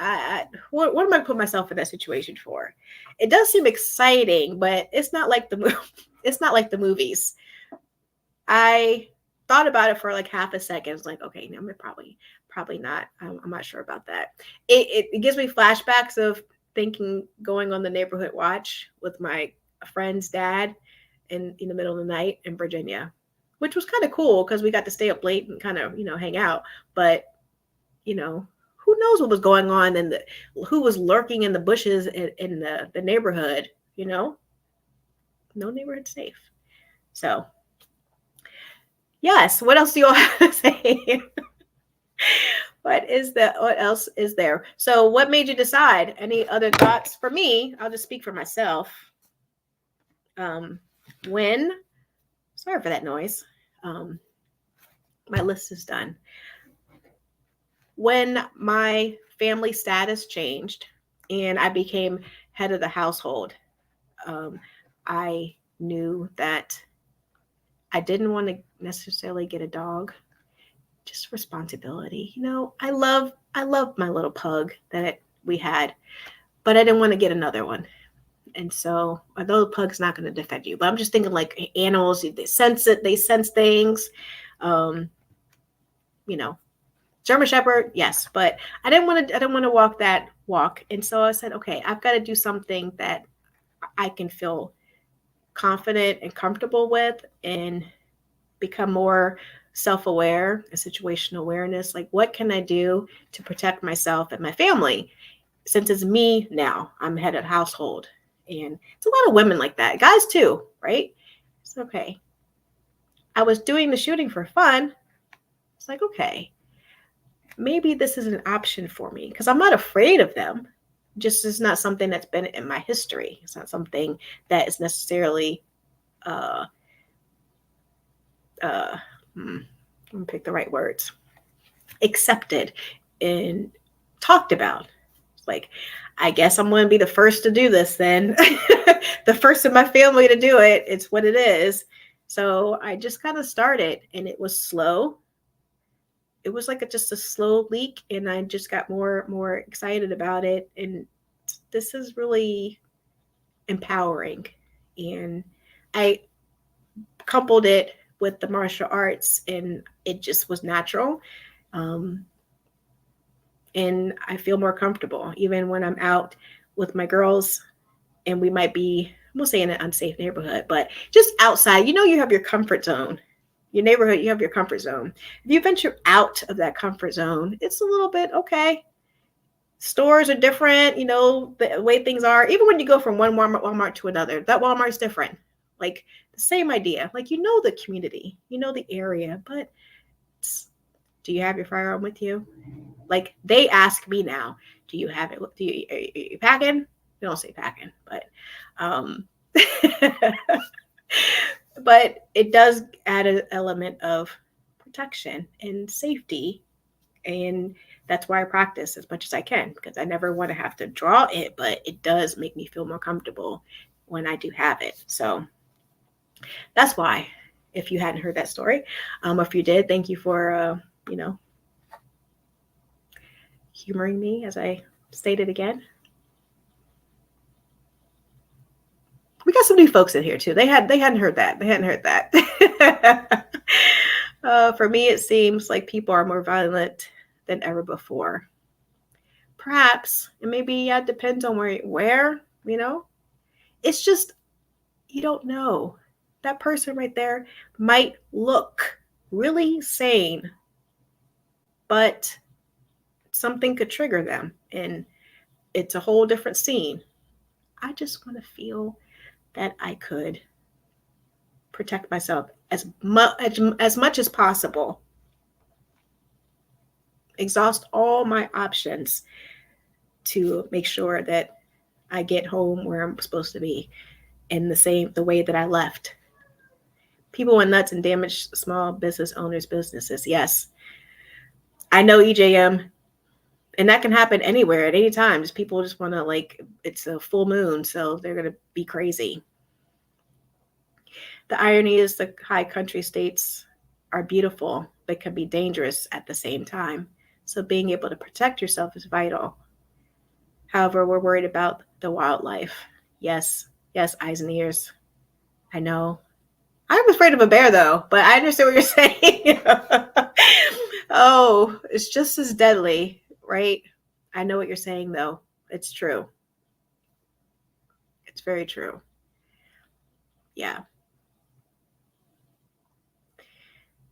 what am I going to put myself in that situation for? It does seem exciting, but it's not like the movies. I thought about it for like half a second. It's like, okay, no, probably not. I'm not sure about that. It gives me flashbacks of thinking going on the neighborhood watch with my friend's dad in the middle of the night in Virginia, which was kind of cool because we got to stay up late and kind of, hang out. But, who knows what was going on and who was lurking in the bushes in the neighborhood, No neighborhood safe. So, yes. What else do you all have to say? What else is there? So what made you decide? Any other thoughts? For me, I'll just speak for myself. Sorry for that noise. My list is done. When my family status changed and I became head of the household, I knew that I didn't want to necessarily get a dog. Just responsibility. I love my little pug that we had, but I didn't want to get another one. And so, although the pug's not going to defend you, but I'm just thinking like animals, they sense it, they sense things. German Shepherd, yes, but I didn't want to walk that walk. And so I said, okay, I've got to do something that I can feel confident and comfortable with and become more self-aware and situational awareness. Like, what can I do to protect myself and my family? Since it's me now, I'm head of household. And it's a lot of women like that. Guys too, right? It's okay. I was doing the shooting for fun. It's like, okay, maybe this is an option for me because I'm not afraid of them. Just it's not something that's been in my history. It's not something that is necessarily let me pick the right words, accepted and talked about. It's like, I guess I'm going to be the first to do this then. The first in my family to do it. It's what it is. So I just kind of started and it was slow. It was like just a slow leak and I just got more excited about it. And this is really empowering. And I coupled it with the martial arts and it just was natural. And I feel more comfortable even when I'm out with my girls and we might be, we'll say in an unsafe neighborhood, but just outside, you have your comfort zone. Your neighborhood, you have your comfort zone. If you venture out of that comfort zone, it's a little bit, okay. Stores are different, the way things are. Even when you go from one Walmart to another, that Walmart's different. Like the same idea. Like, the community, the area, but do you have your firearm with you? Like, they ask me now, do you have it? Are you packing? We don't say packing, but but it does add an element of protection and safety. And that's why I practice as much as I can, because I never want to have to draw it, but it does make me feel more comfortable when I do have it. So that's why, if you hadn't heard that story, if you did, thank you for, humoring me as I stated again. We got some new folks in here too. They hadn't heard that. For me, it seems like people are more violent than ever before. Perhaps, and maybe it depends on where, it's just, you don't know. That person right there might look really sane, but something could trigger them, and it's a whole different scene. I just want to feel that I could protect myself as much as possible. Exhaust all my options to make sure that I get home where I'm supposed to be in the way that I left. People went nuts and damaged small business owners' businesses. Yes, I know EJM, and that can happen anywhere at any time. Just people just want to, it's a full moon, so they're going to be crazy. The irony is the high country states are beautiful, but can be dangerous at the same time. So being able to protect yourself is vital. However, we're worried about the wildlife. Yes, eyes and ears. I know. I'm afraid of a bear, though, but I understand what you're saying. Oh, it's just as deadly, right? I know what you're saying, though. It's true. It's very true. Yeah.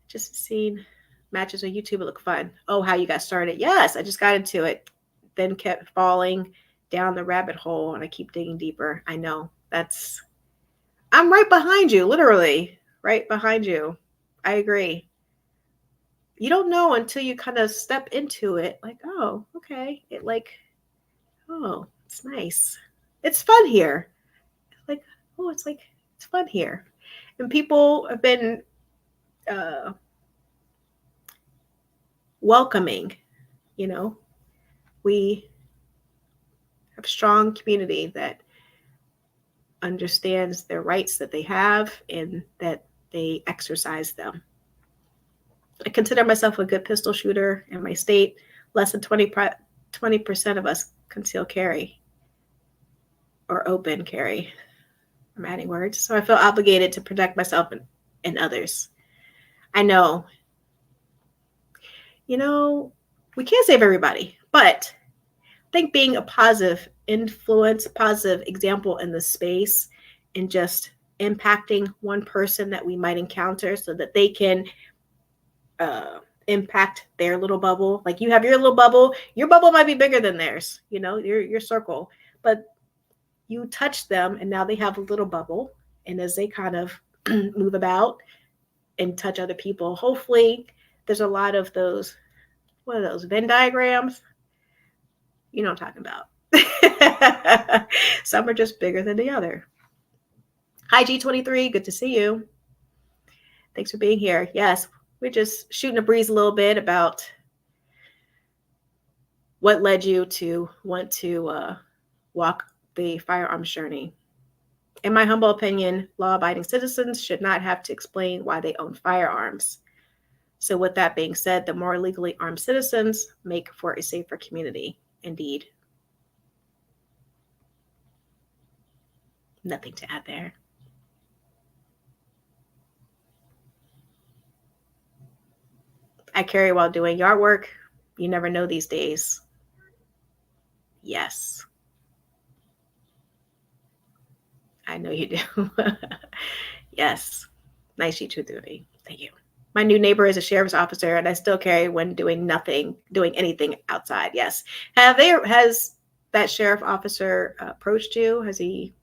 Just seeing matches on YouTube look fun. Oh, how you got started. Yes, I just got into it. Then kept falling down the rabbit hole, and I keep digging deeper. I know. I'm right behind you, literally. Right behind you. I agree. You don't know until you kind of step into it. Like, oh, okay. Oh, it's nice. It's fun here. Like, oh, it's fun here. And people have been welcoming. We have a strong community that understands their rights that they have and that they exercise them. I consider myself a good pistol shooter in my state. Less than 20% of us conceal carry or open carry. I'm adding words. So I feel obligated to protect myself and others. I know. We can't save everybody, but I think being a positive influence, positive example in the space, and just impacting one person that we might encounter so that they can impact their little bubble. Like, you have your little bubble. Your bubble might be bigger than theirs, your circle. But you touch them, and now they have a little bubble. And as they kind of move about and touch other people, hopefully there's a lot of those, what are those, Venn diagrams? You know what I'm talking about. Some are just bigger than the other. Hi, G23. Good to see you. Thanks for being here. Yes, we're just shooting a breeze a little bit about what led you to want to walk the firearms journey. In my humble opinion, law-abiding citizens should not have to explain why they own firearms. So with that being said, the more legally armed citizens make for a safer community. Indeed. Nothing to add there. I carry while doing yard work. You never know these days. Yes. I know you do. Yes. Nice G230. Thank you. My new neighbor is a sheriff's officer, and I still carry when doing anything outside. Yes. Has that sheriff officer approached you? Has he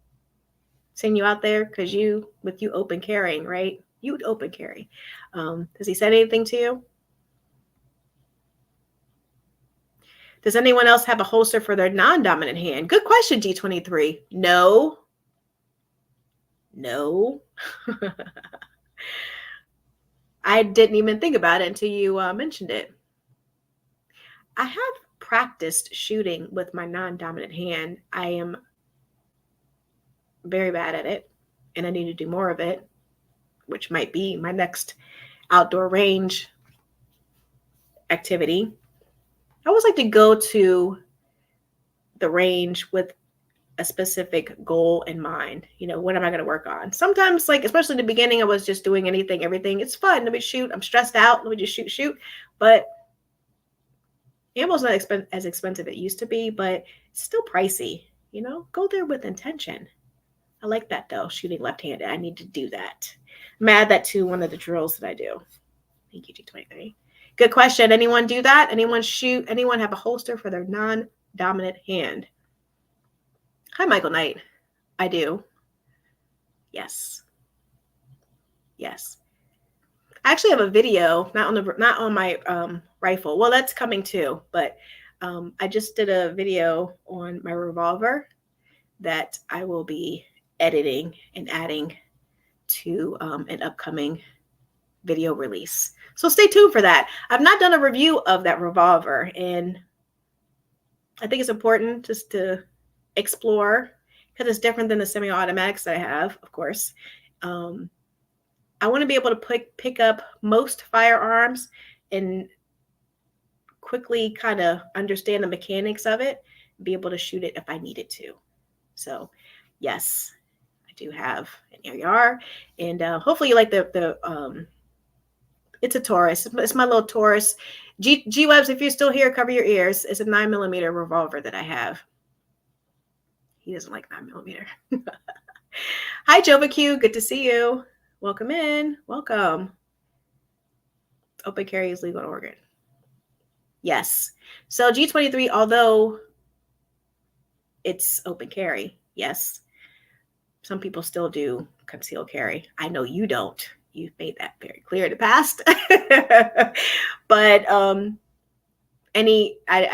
seen you out there? Because you open carrying, right? You would open carry. Has he said anything to you? Does anyone else have a holster for their non-dominant hand? Good question, G23. No. I didn't even think about it until you mentioned it. I have practiced shooting with my non-dominant hand. I am very bad at it, and I need to do more of it, which might be my next outdoor range activity. I always like to go to the range with a specific goal in mind. What am I going to work on? Sometimes, like, especially in the beginning, I was just doing everything. It's fun. Let me shoot. I'm stressed out. Let me just shoot. But ammo's not as expensive as it used to be, but it's still pricey. Go there with intention. I like that, though, shooting left-handed. I need to do that. I'm add that to one of the drills that I do. Thank you, G23. Good question. Anyone do that? Anyone shoot? Anyone have a holster for their non-dominant hand? Hi, Michael Knight. I do. Yes. I actually have a video, not on my rifle. Well, that's coming too, but I just did a video on my revolver that I will be editing and adding to an upcoming video release. So stay tuned for that. I've not done a review of that revolver, and I think it's important just to explore, because it's different than the semi-automatics that I have, of course. I want to be able to pick up most firearms and quickly kind of understand the mechanics of it, and be able to shoot it if I needed to. So yes, I do have an AR, and hopefully you like the it's a Taurus. It's my little Taurus. G-Webs, if you're still here, cover your ears. It's a 9mm revolver that I have. He doesn't like 9mm. Hi, Jova Q. Good to see you. Welcome in. Welcome. Open carry is legal in Oregon. Yes. So G23, although it's open carry, yes, some people still do concealed carry. I know you don't. You've made that very clear in the past. But I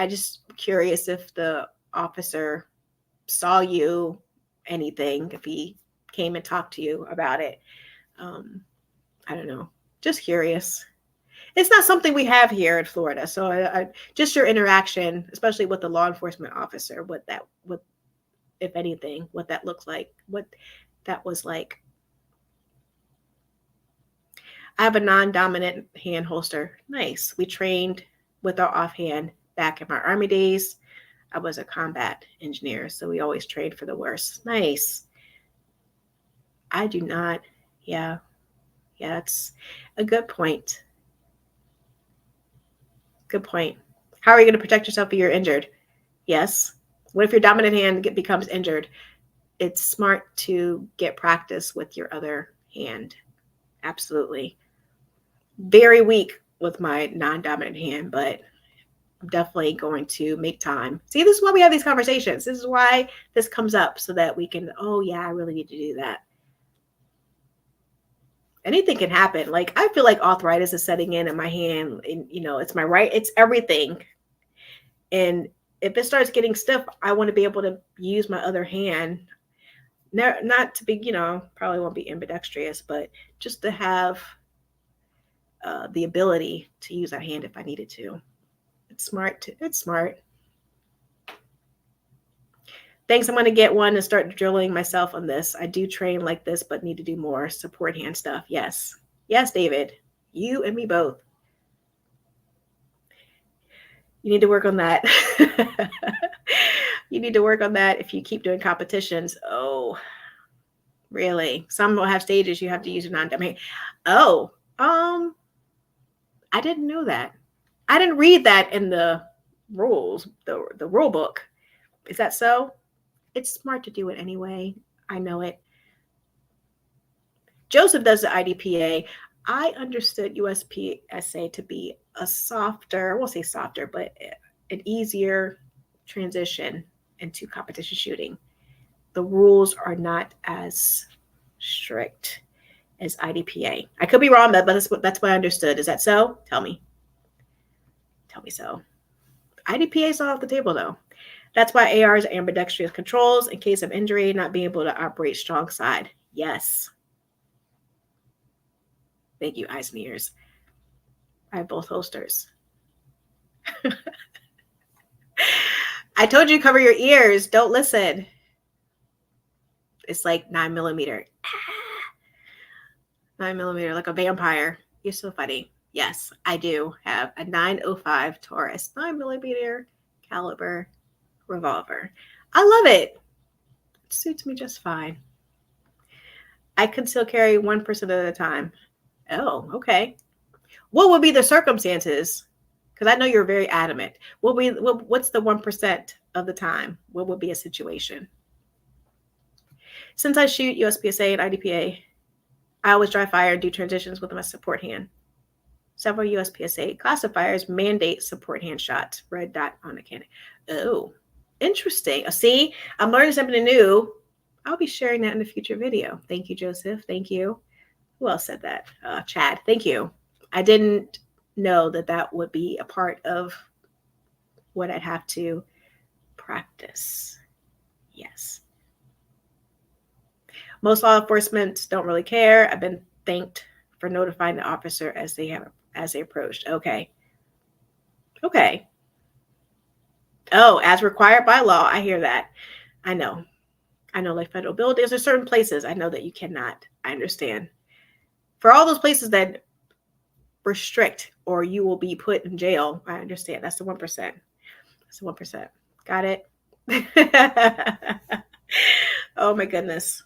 just curious if the officer saw you, anything, if he came and talked to you about it. I don't know. Just curious. It's not something we have here in Florida. So just your interaction, especially with the law enforcement officer, what if anything, what that looks like, what that was like. I have a non-dominant hand holster. Nice. We trained with our offhand back in my Army days. I was a combat engineer, so we always trained for the worst. Nice. I do not. Yeah, it's a good point. Good point. How are you going to protect yourself if you're injured? Yes. What if your dominant hand becomes injured? It's smart to get practice with your other hand. Absolutely. Very weak with my non-dominant hand, but I'm definitely going to make time. See, this is why we have these conversations. This is why this comes up, so that we can, oh yeah, I really need to do that. Anything can happen. Like, I feel like arthritis is setting in my hand, and it's my right, it's everything. And if it starts getting stiff, I want to be able to use my other hand. Not to be, probably won't be ambidextrous, but just to have the ability to use that hand if I needed to. It's smart. It's smart. Thanks. I'm going to get one and start drilling myself on this. I do train like this, but need to do more support hand stuff. Yes. Yes, David. You and me both. You need to work on that. You need to work on that if you keep doing competitions. Oh, really? Some will have stages you have to use a non-dominant. Oh, I didn't know that. I didn't read that in the rules, the rule book. Is that so? It's smart to do it anyway. I know it. Joseph does the IDPA. I understood USPSA to be a softer, I won't say softer, but an easier transition into competition shooting. The rules are not as strict as IDPA. I could be wrong, but that's what I understood. Is that so? Tell me. Tell me so. IDPA is not off the table though. That's why ARs are ambidextrous controls in case of injury, not being able to operate strong side. Yes. Thank you, eyes and ears. I have both holsters. I told you cover your ears. Don't listen. It's like 9mm. 9mm, like a vampire. You're so funny. Yes, I do have a 905 Taurus 9mm caliber revolver. I love it. It suits me just fine. I can still carry 1% of the time. Oh, okay. What would be the circumstances? Because I know you're very adamant. What's the 1% of the time? What would be a situation? Since I shoot USPSA and IDPA, I always dry fire and do transitions with my support hand. Several USPSA classifiers mandate support hand shots. Red dot on the cannon. Oh, interesting. See, I'm learning something new. I'll be sharing that in a future video. Thank you, Joseph. Thank you. Who else said that? Chad. Thank you. I didn't know that would be a part of what I'd have to practice. Yes. Most law enforcement don't really care. I've been thanked for notifying the officer as they approached. Okay. Okay. Oh, as required by law. I hear that. I know, like federal buildings or certain places, I know that you cannot. I understand. For all those places that restrict or you will be put in jail, I understand. That's the 1%. That's the 1%. Got it? Oh my goodness.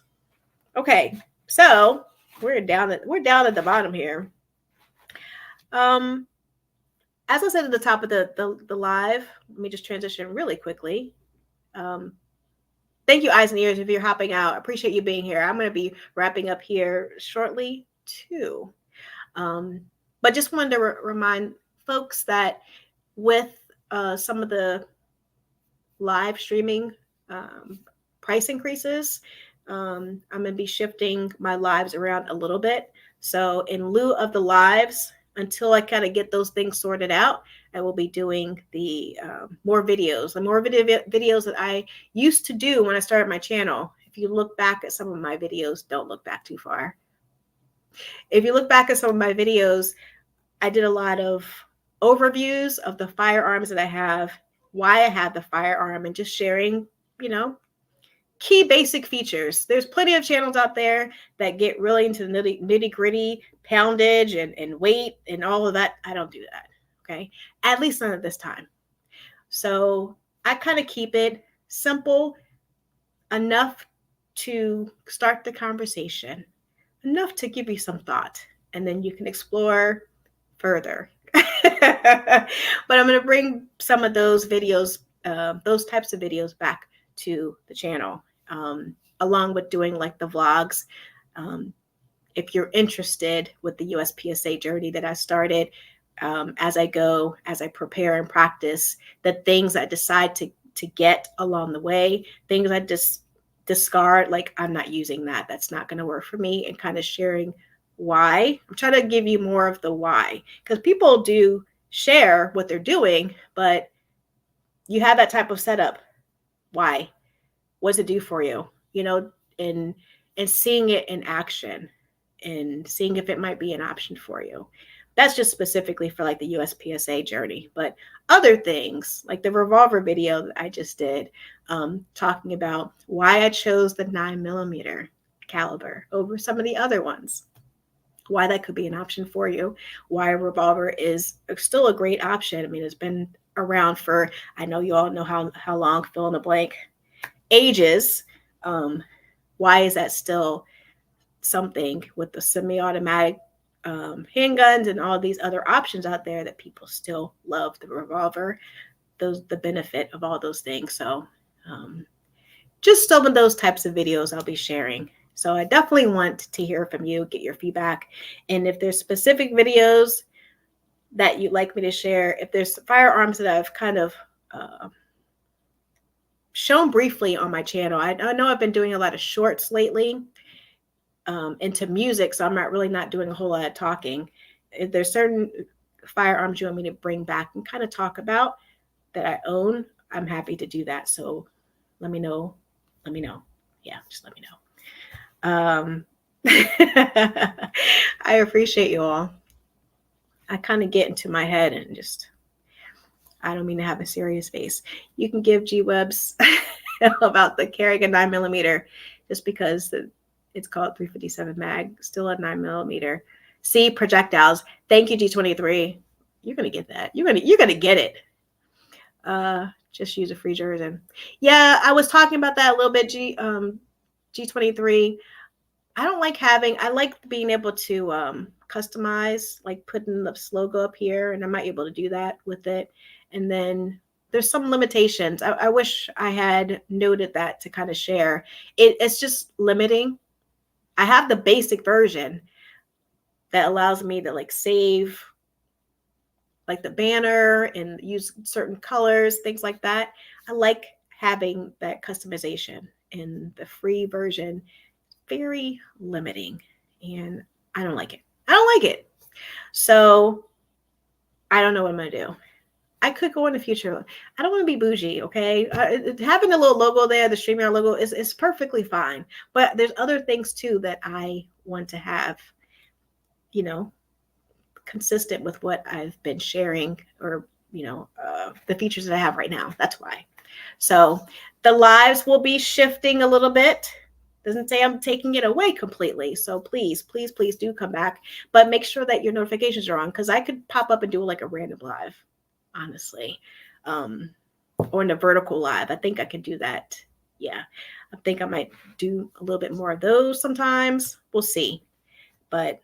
Okay, so we're down at the bottom here. As I said at the top of the live, let me just transition really quickly. Thank you, eyes and ears, if you're hopping out. I appreciate you being here. I'm going to be wrapping up here shortly too. But just wanted to remind folks that with some of the live streaming price increases, I'm going to be shifting my lives around a little bit. So in lieu of the lives, until I kind of get those things sorted out, I will be doing the more videos, videos that I used to do when I started my channel. If you look back at some of my videos, don't look back too far. If you look back at some of my videos, I did a lot of overviews of the firearms that I have, why I have the firearm, and just sharing, key basic features. There's plenty of channels out there that get really into the nitty gritty, poundage and weight and all of that. I don't do that. Okay. At least not at this time. So I kind of keep it simple enough to start the conversation, enough to give you some thought, and then you can explore further. But I'm going to bring some of those videos, those types of videos back to the channel, along with doing like the vlogs. If you're interested with the USPSA journey that I started, as I prepare and practice, the things I decide to get along the way, things I just discard, like I'm not using that. That's not going to work for me, and kind of sharing why. I'm trying to give you more of the why, because people do share what they're doing, but you have that type of setup. Why? What does it do for you? And seeing it in action and seeing if it might be an option for you. That's just specifically for like the USPSA journey. But other things like the revolver video that I just did, talking about why I chose the 9mm caliber over some of the other ones, why that could be an option for you, why a revolver is still a great option. I mean, it's been around for, I know you all know how long, fill in the blank, ages. Why is that still something with the semi-automatic handguns and all these other options out there that people still love the revolver, the benefit of all those things. So just some of those types of videos I'll be sharing So I definitely want to hear from you, get your feedback. And if there's specific videos that you'd like me to share, if there's firearms that I've kind of shown briefly on my channel, I know I've been doing a lot of shorts lately into music, so I'm really not doing a whole lot of talking. If there's certain firearms you want me to bring back and kind of talk about that I own, I'm happy to do that. So let me know. Yeah, just let me know. I appreciate you all. I kind of get into my head and just, I don't mean to have a serious face. You can give G-Webs about the carrying a 9mm just because it's called 357 mag, still a 9mm. See, projectiles. Thank you, G23. You're gonna get that. You're gonna get it. Just use a free version. Yeah, I was talking about that a little bit. G23. I like being able to customize, like putting the logo up here, and I might be able to do that with it. And then there's some limitations. I wish I had noted that to kind of share. It's just limiting. I have the basic version that allows me to like save like the banner and use certain colors, things like that. I like having that customization, and the free version very limiting, and I don't like it. So I don't know what I'm gonna do. I could go in the future. I don't want to be bougie, okay? Having a little logo there, the StreamYard logo, is perfectly fine. But there's other things too that I want to have, consistent with what I've been sharing, or the features that I have right now. That's why. So the lives will be shifting a little bit. Doesn't say I'm taking it away completely. So please do come back, but make sure that your notifications are on, because I could pop up and do like a random live, honestly, or in a vertical live. I think I can do that. Yeah, I think I might do a little bit more of those sometimes. We'll see. But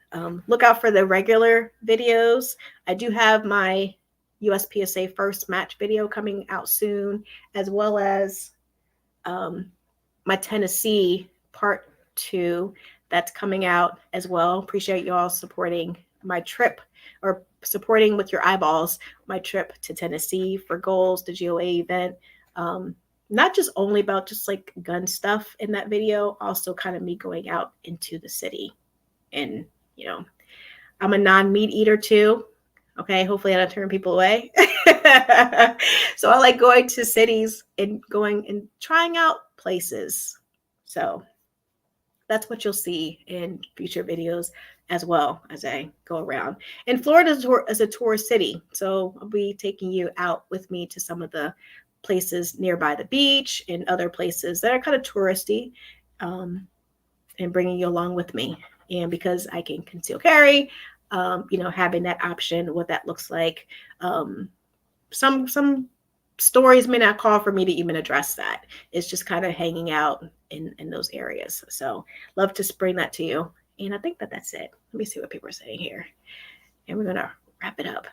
look out for the regular videos. I do have my USPSA first match video coming out soon, as well as my Tennessee part 2 that's coming out as well. Appreciate you all supporting my trip, or supporting with your eyeballs my trip to Tennessee for goals, the GOA event. Not just only about just like gun stuff in that video, also kind of me going out into the city. And, I'm a non-meat eater too. Okay. Hopefully I don't turn people away. So I like going to cities and going and trying out places. So that's what you'll see in future videos as well as I go around. And Florida is a tourist city. So I'll be taking you out with me to some of the places nearby the beach and other places that are kind of touristy, and bringing you along with me. And because I can conceal carry, having that option, what that looks like. Some stories may not call for me to even address that. It's just kind of hanging out in those areas. So love to bring that to you. And I think that's it. Let me see what people are saying here. And we're going to wrap it up.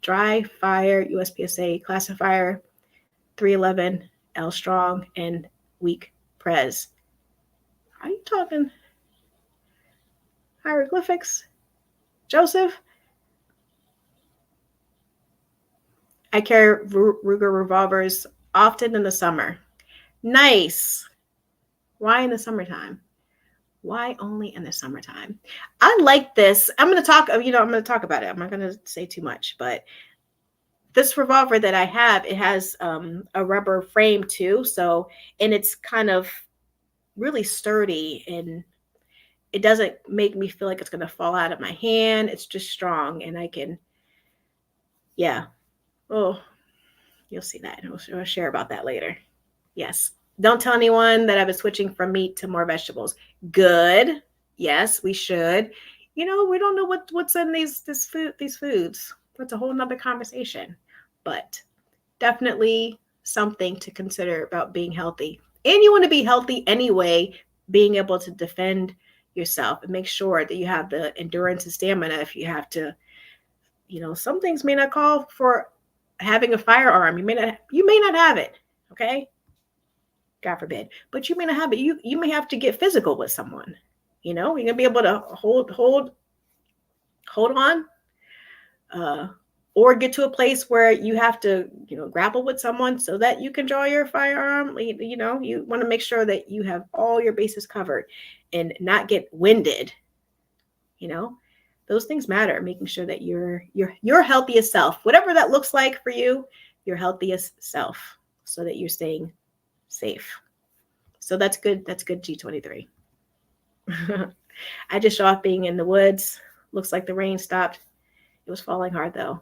Dry fire, USPSA classifier, 311, L strong, and weak pres. Are you talking hieroglyphics? Joseph? I carry Ruger revolvers often in the summer. Nice. Why in the summertime? Why only in the summertime? I like this. I'm going to talk about it. I'm not going to say too much, but this revolver that I have, it has a rubber frame too. So, and it's kind of really sturdy, and it doesn't make me feel like it's going to fall out of my hand. It's just strong, and I can, yeah. Oh, you'll see that. We'll share about that later. Yes. Don't tell anyone that I've been switching from meat to more vegetables. Good. Yes, we should. We don't know what's in these foods. That's a whole nother conversation. But definitely something to consider about being healthy. And you want to be healthy anyway, being able to defend yourself and make sure that you have the endurance and stamina if you have to. Some things may not call for having a firearm. You may not have it. Okay. God forbid. But you may not have it. You may have to get physical with someone. You're gonna be able to hold on, or get to a place where you have to, grapple with someone so that you can draw your firearm. You want to make sure that you have all your bases covered and not get winded. Those things matter. Making sure that you're your healthiest self, whatever that looks like for you, your healthiest self, so that you're staying safe. So that's good. That's good. G23. I just show off being in the woods. Looks like the rain stopped. It was falling hard though.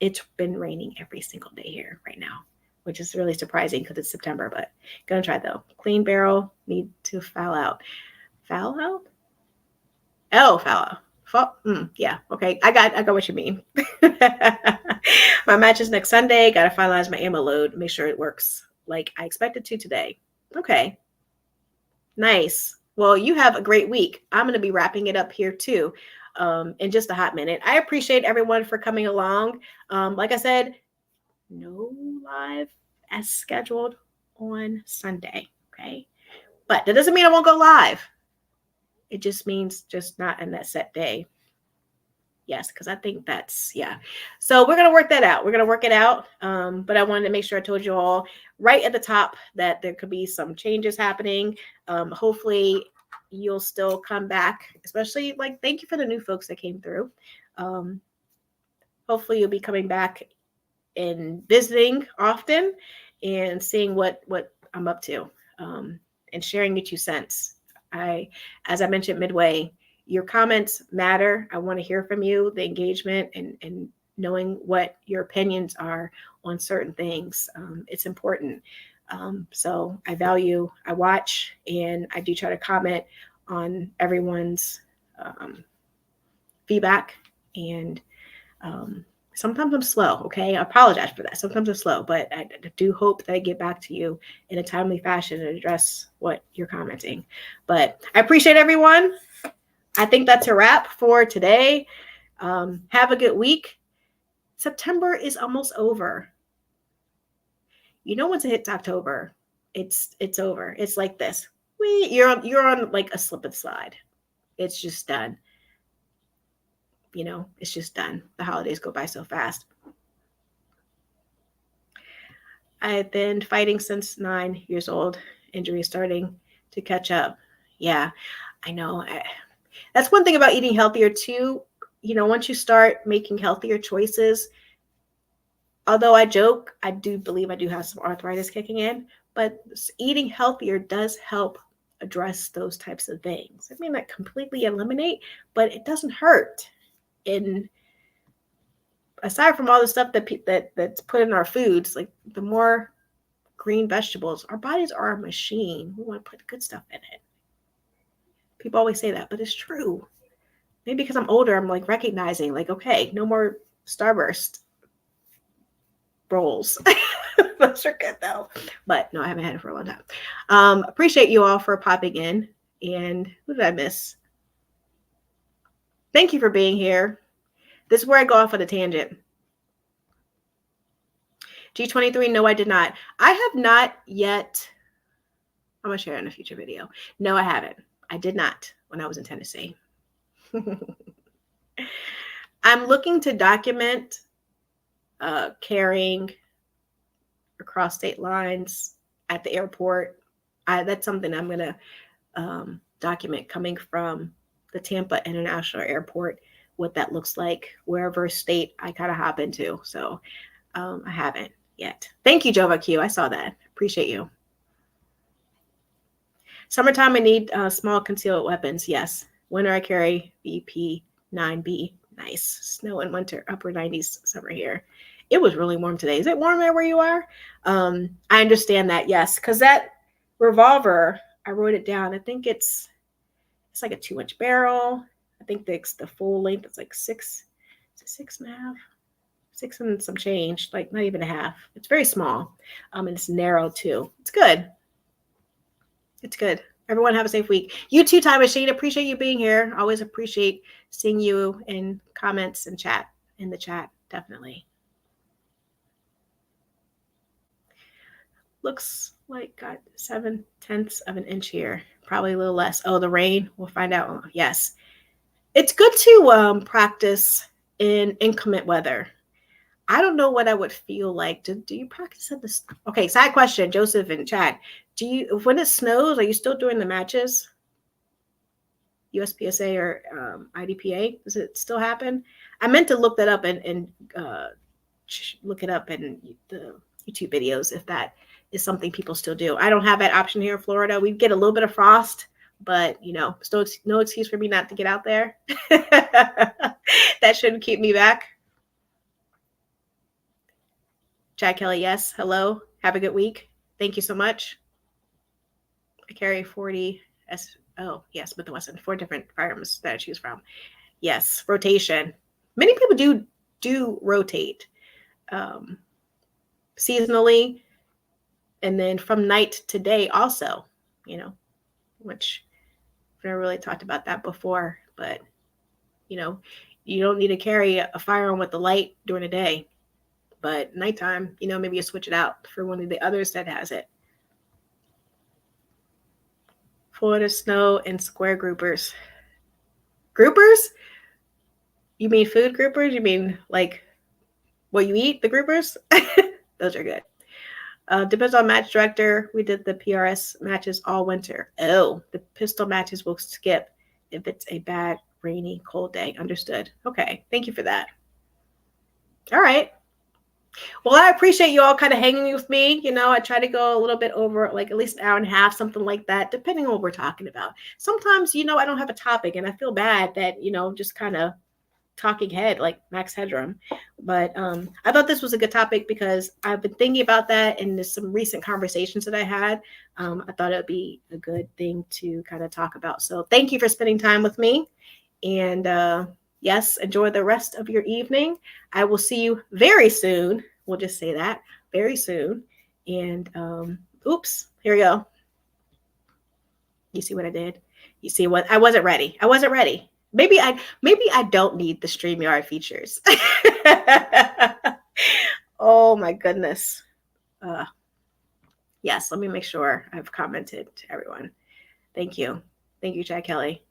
It's been raining every single day here right now, which is really surprising because it's September, but gonna try though. Clean barrel, need to foul out. Foul out? Oh, foul out. Yeah, okay. I got what you mean. My match is next Sunday. Got to finalize my ammo load. Make sure it works like I expected to today. Okay. Nice. Well, you have a great week. I'm going to be wrapping it up here too in just a hot minute. I appreciate everyone for coming along. Like I said, no live as scheduled on Sunday. Okay. But that doesn't mean I won't go live. It just means just not in that set day. Yes, because I think yeah. So we're going to work that out. We're going to work it out. But I wanted to make sure I told you all right at the top that there could be some changes happening. Hopefully you'll still come back, especially thank you for the new folks that came through. Hopefully you'll be coming back and visiting often and seeing what I'm up to and sharing your 2 cents. As I mentioned midway, your comments matter. I want to hear from you, the engagement and knowing what your opinions are on certain things. It's important. So I watch, and I do try to comment on everyone's feedback. And sometimes I'm slow. Okay. I apologize for that. Sometimes I'm slow, but I do hope that I get back to you in a timely fashion and address what you're commenting. But I appreciate everyone. I think that's a wrap for today. Have a good week. September is almost over. Once it hits October, it's over. It's like this. You're on like a slip and slide. It's just done. It's just done. The holidays go by so fast. I've been fighting since 9 years old. Injury starting to catch up. Yeah, I know. That's one thing about eating healthier too. Once you start making healthier choices, although I joke, I do believe I do have some arthritis kicking in, but eating healthier does help address those types of things. I mean, not completely eliminate, but it doesn't hurt. And aside from all the stuff that's put in our foods, like the more green vegetables, our bodies are a machine. We want to put good stuff in it. People always say that, but it's true. Maybe because I'm older, I'm recognizing okay, no more Starburst rolls. Those are good though. But no, I haven't had it for a long time. Appreciate you all for popping in. And who did I miss? Thank you for being here. This is where I go off on a tangent. G23, no, I did not. I have not yet. I'm going to share it in a future video. No, I haven't. I did not when I was in Tennessee. I'm looking to document carrying across state lines at the airport. That's something I'm going to document coming from the Tampa International Airport, what that looks like, wherever state I kind of hop into. So I haven't yet. Thank you, Jova Q. I saw that. Appreciate you. Summertime, I need small concealed weapons. Yes. Winter, I carry BP9B. Nice. Snow and winter, upper 90s summer here. It was really warm today. Is it warm there where you are? I understand that. Yes. Because that revolver, I wrote it down. I think it's like a 2-inch barrel. I think the full length is like 6.5, 6 and some change, like not even a half. It's very small. And it's narrow too. It's good. It's good. Everyone have a safe week. You too, Time Machine. Appreciate you being here. Always appreciate seeing you in comments and chat, in the chat. Definitely. Looks like got 7/10 of an inch here. Probably a little less. Oh, the rain. We'll find out. Yes. It's good to practice in inclement weather. I don't know what I would feel like. Do you practice in this? Okay, side question, Joseph and Chad. Do you, when it snows, are you still doing the matches? USPSA or IDPA? Does it still happen? I meant to look that up and look it up in the YouTube videos if that is something people still do. I don't have that option here in Florida. We get a little bit of frost, but you know, still no excuse for me not to get out there. That shouldn't keep me back. Chad Kelly, yes. Hello. Have a good week. Thank you so much. I carry 40 Oh, yes, Smith & Wesson, 4 different firearms that I choose from. Yes, rotation. Many people do rotate seasonally, and then from night to day also, you know, which I've never really talked about that before, but you know, you don't need to carry a firearm with the light during the day, but nighttime, you know, maybe you switch it out for one of the others that has it. Florida snow and square groupers. Groupers? You mean food groupers? You mean like what you eat, the groupers? Those are good. Depends on match director. We did the PRS matches all winter. Oh, the pistol matches will skip if it's a bad, rainy, cold day. Understood. Okay. Thank you for that. All right. Well, I appreciate you all kind of hanging with me. You know, I try to go a little bit over, like at least an hour and a half, something like that, depending on what we're talking about. Sometimes, you know, I don't have a topic and I feel bad that, you know, just kind of talking head like Max Headroom. But I thought this was a good topic because I've been thinking about that and there's some recent conversations that I had. I thought it would be a good thing to kind of talk about. So thank you for spending time with me. And yes, enjoy the rest of your evening. I will see you very soon. We'll just say that very soon. And oops, here we go. You see what I did? You see what I wasn't ready. I wasn't ready. Maybe I don't need the StreamYard features. Oh my goodness. Yes, let me make sure I've commented to everyone. Thank you. Thank you, Chad Kelly.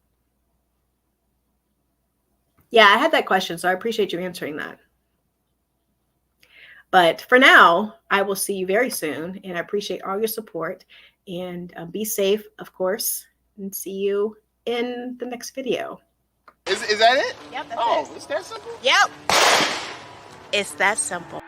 Yeah, I had that question, so I appreciate you answering that. But for now, I will see you very soon, and I appreciate all your support. And be safe, of course, and see you in the next video. Is that it? Yep, that's it. It's that simple? Yep. It's that simple.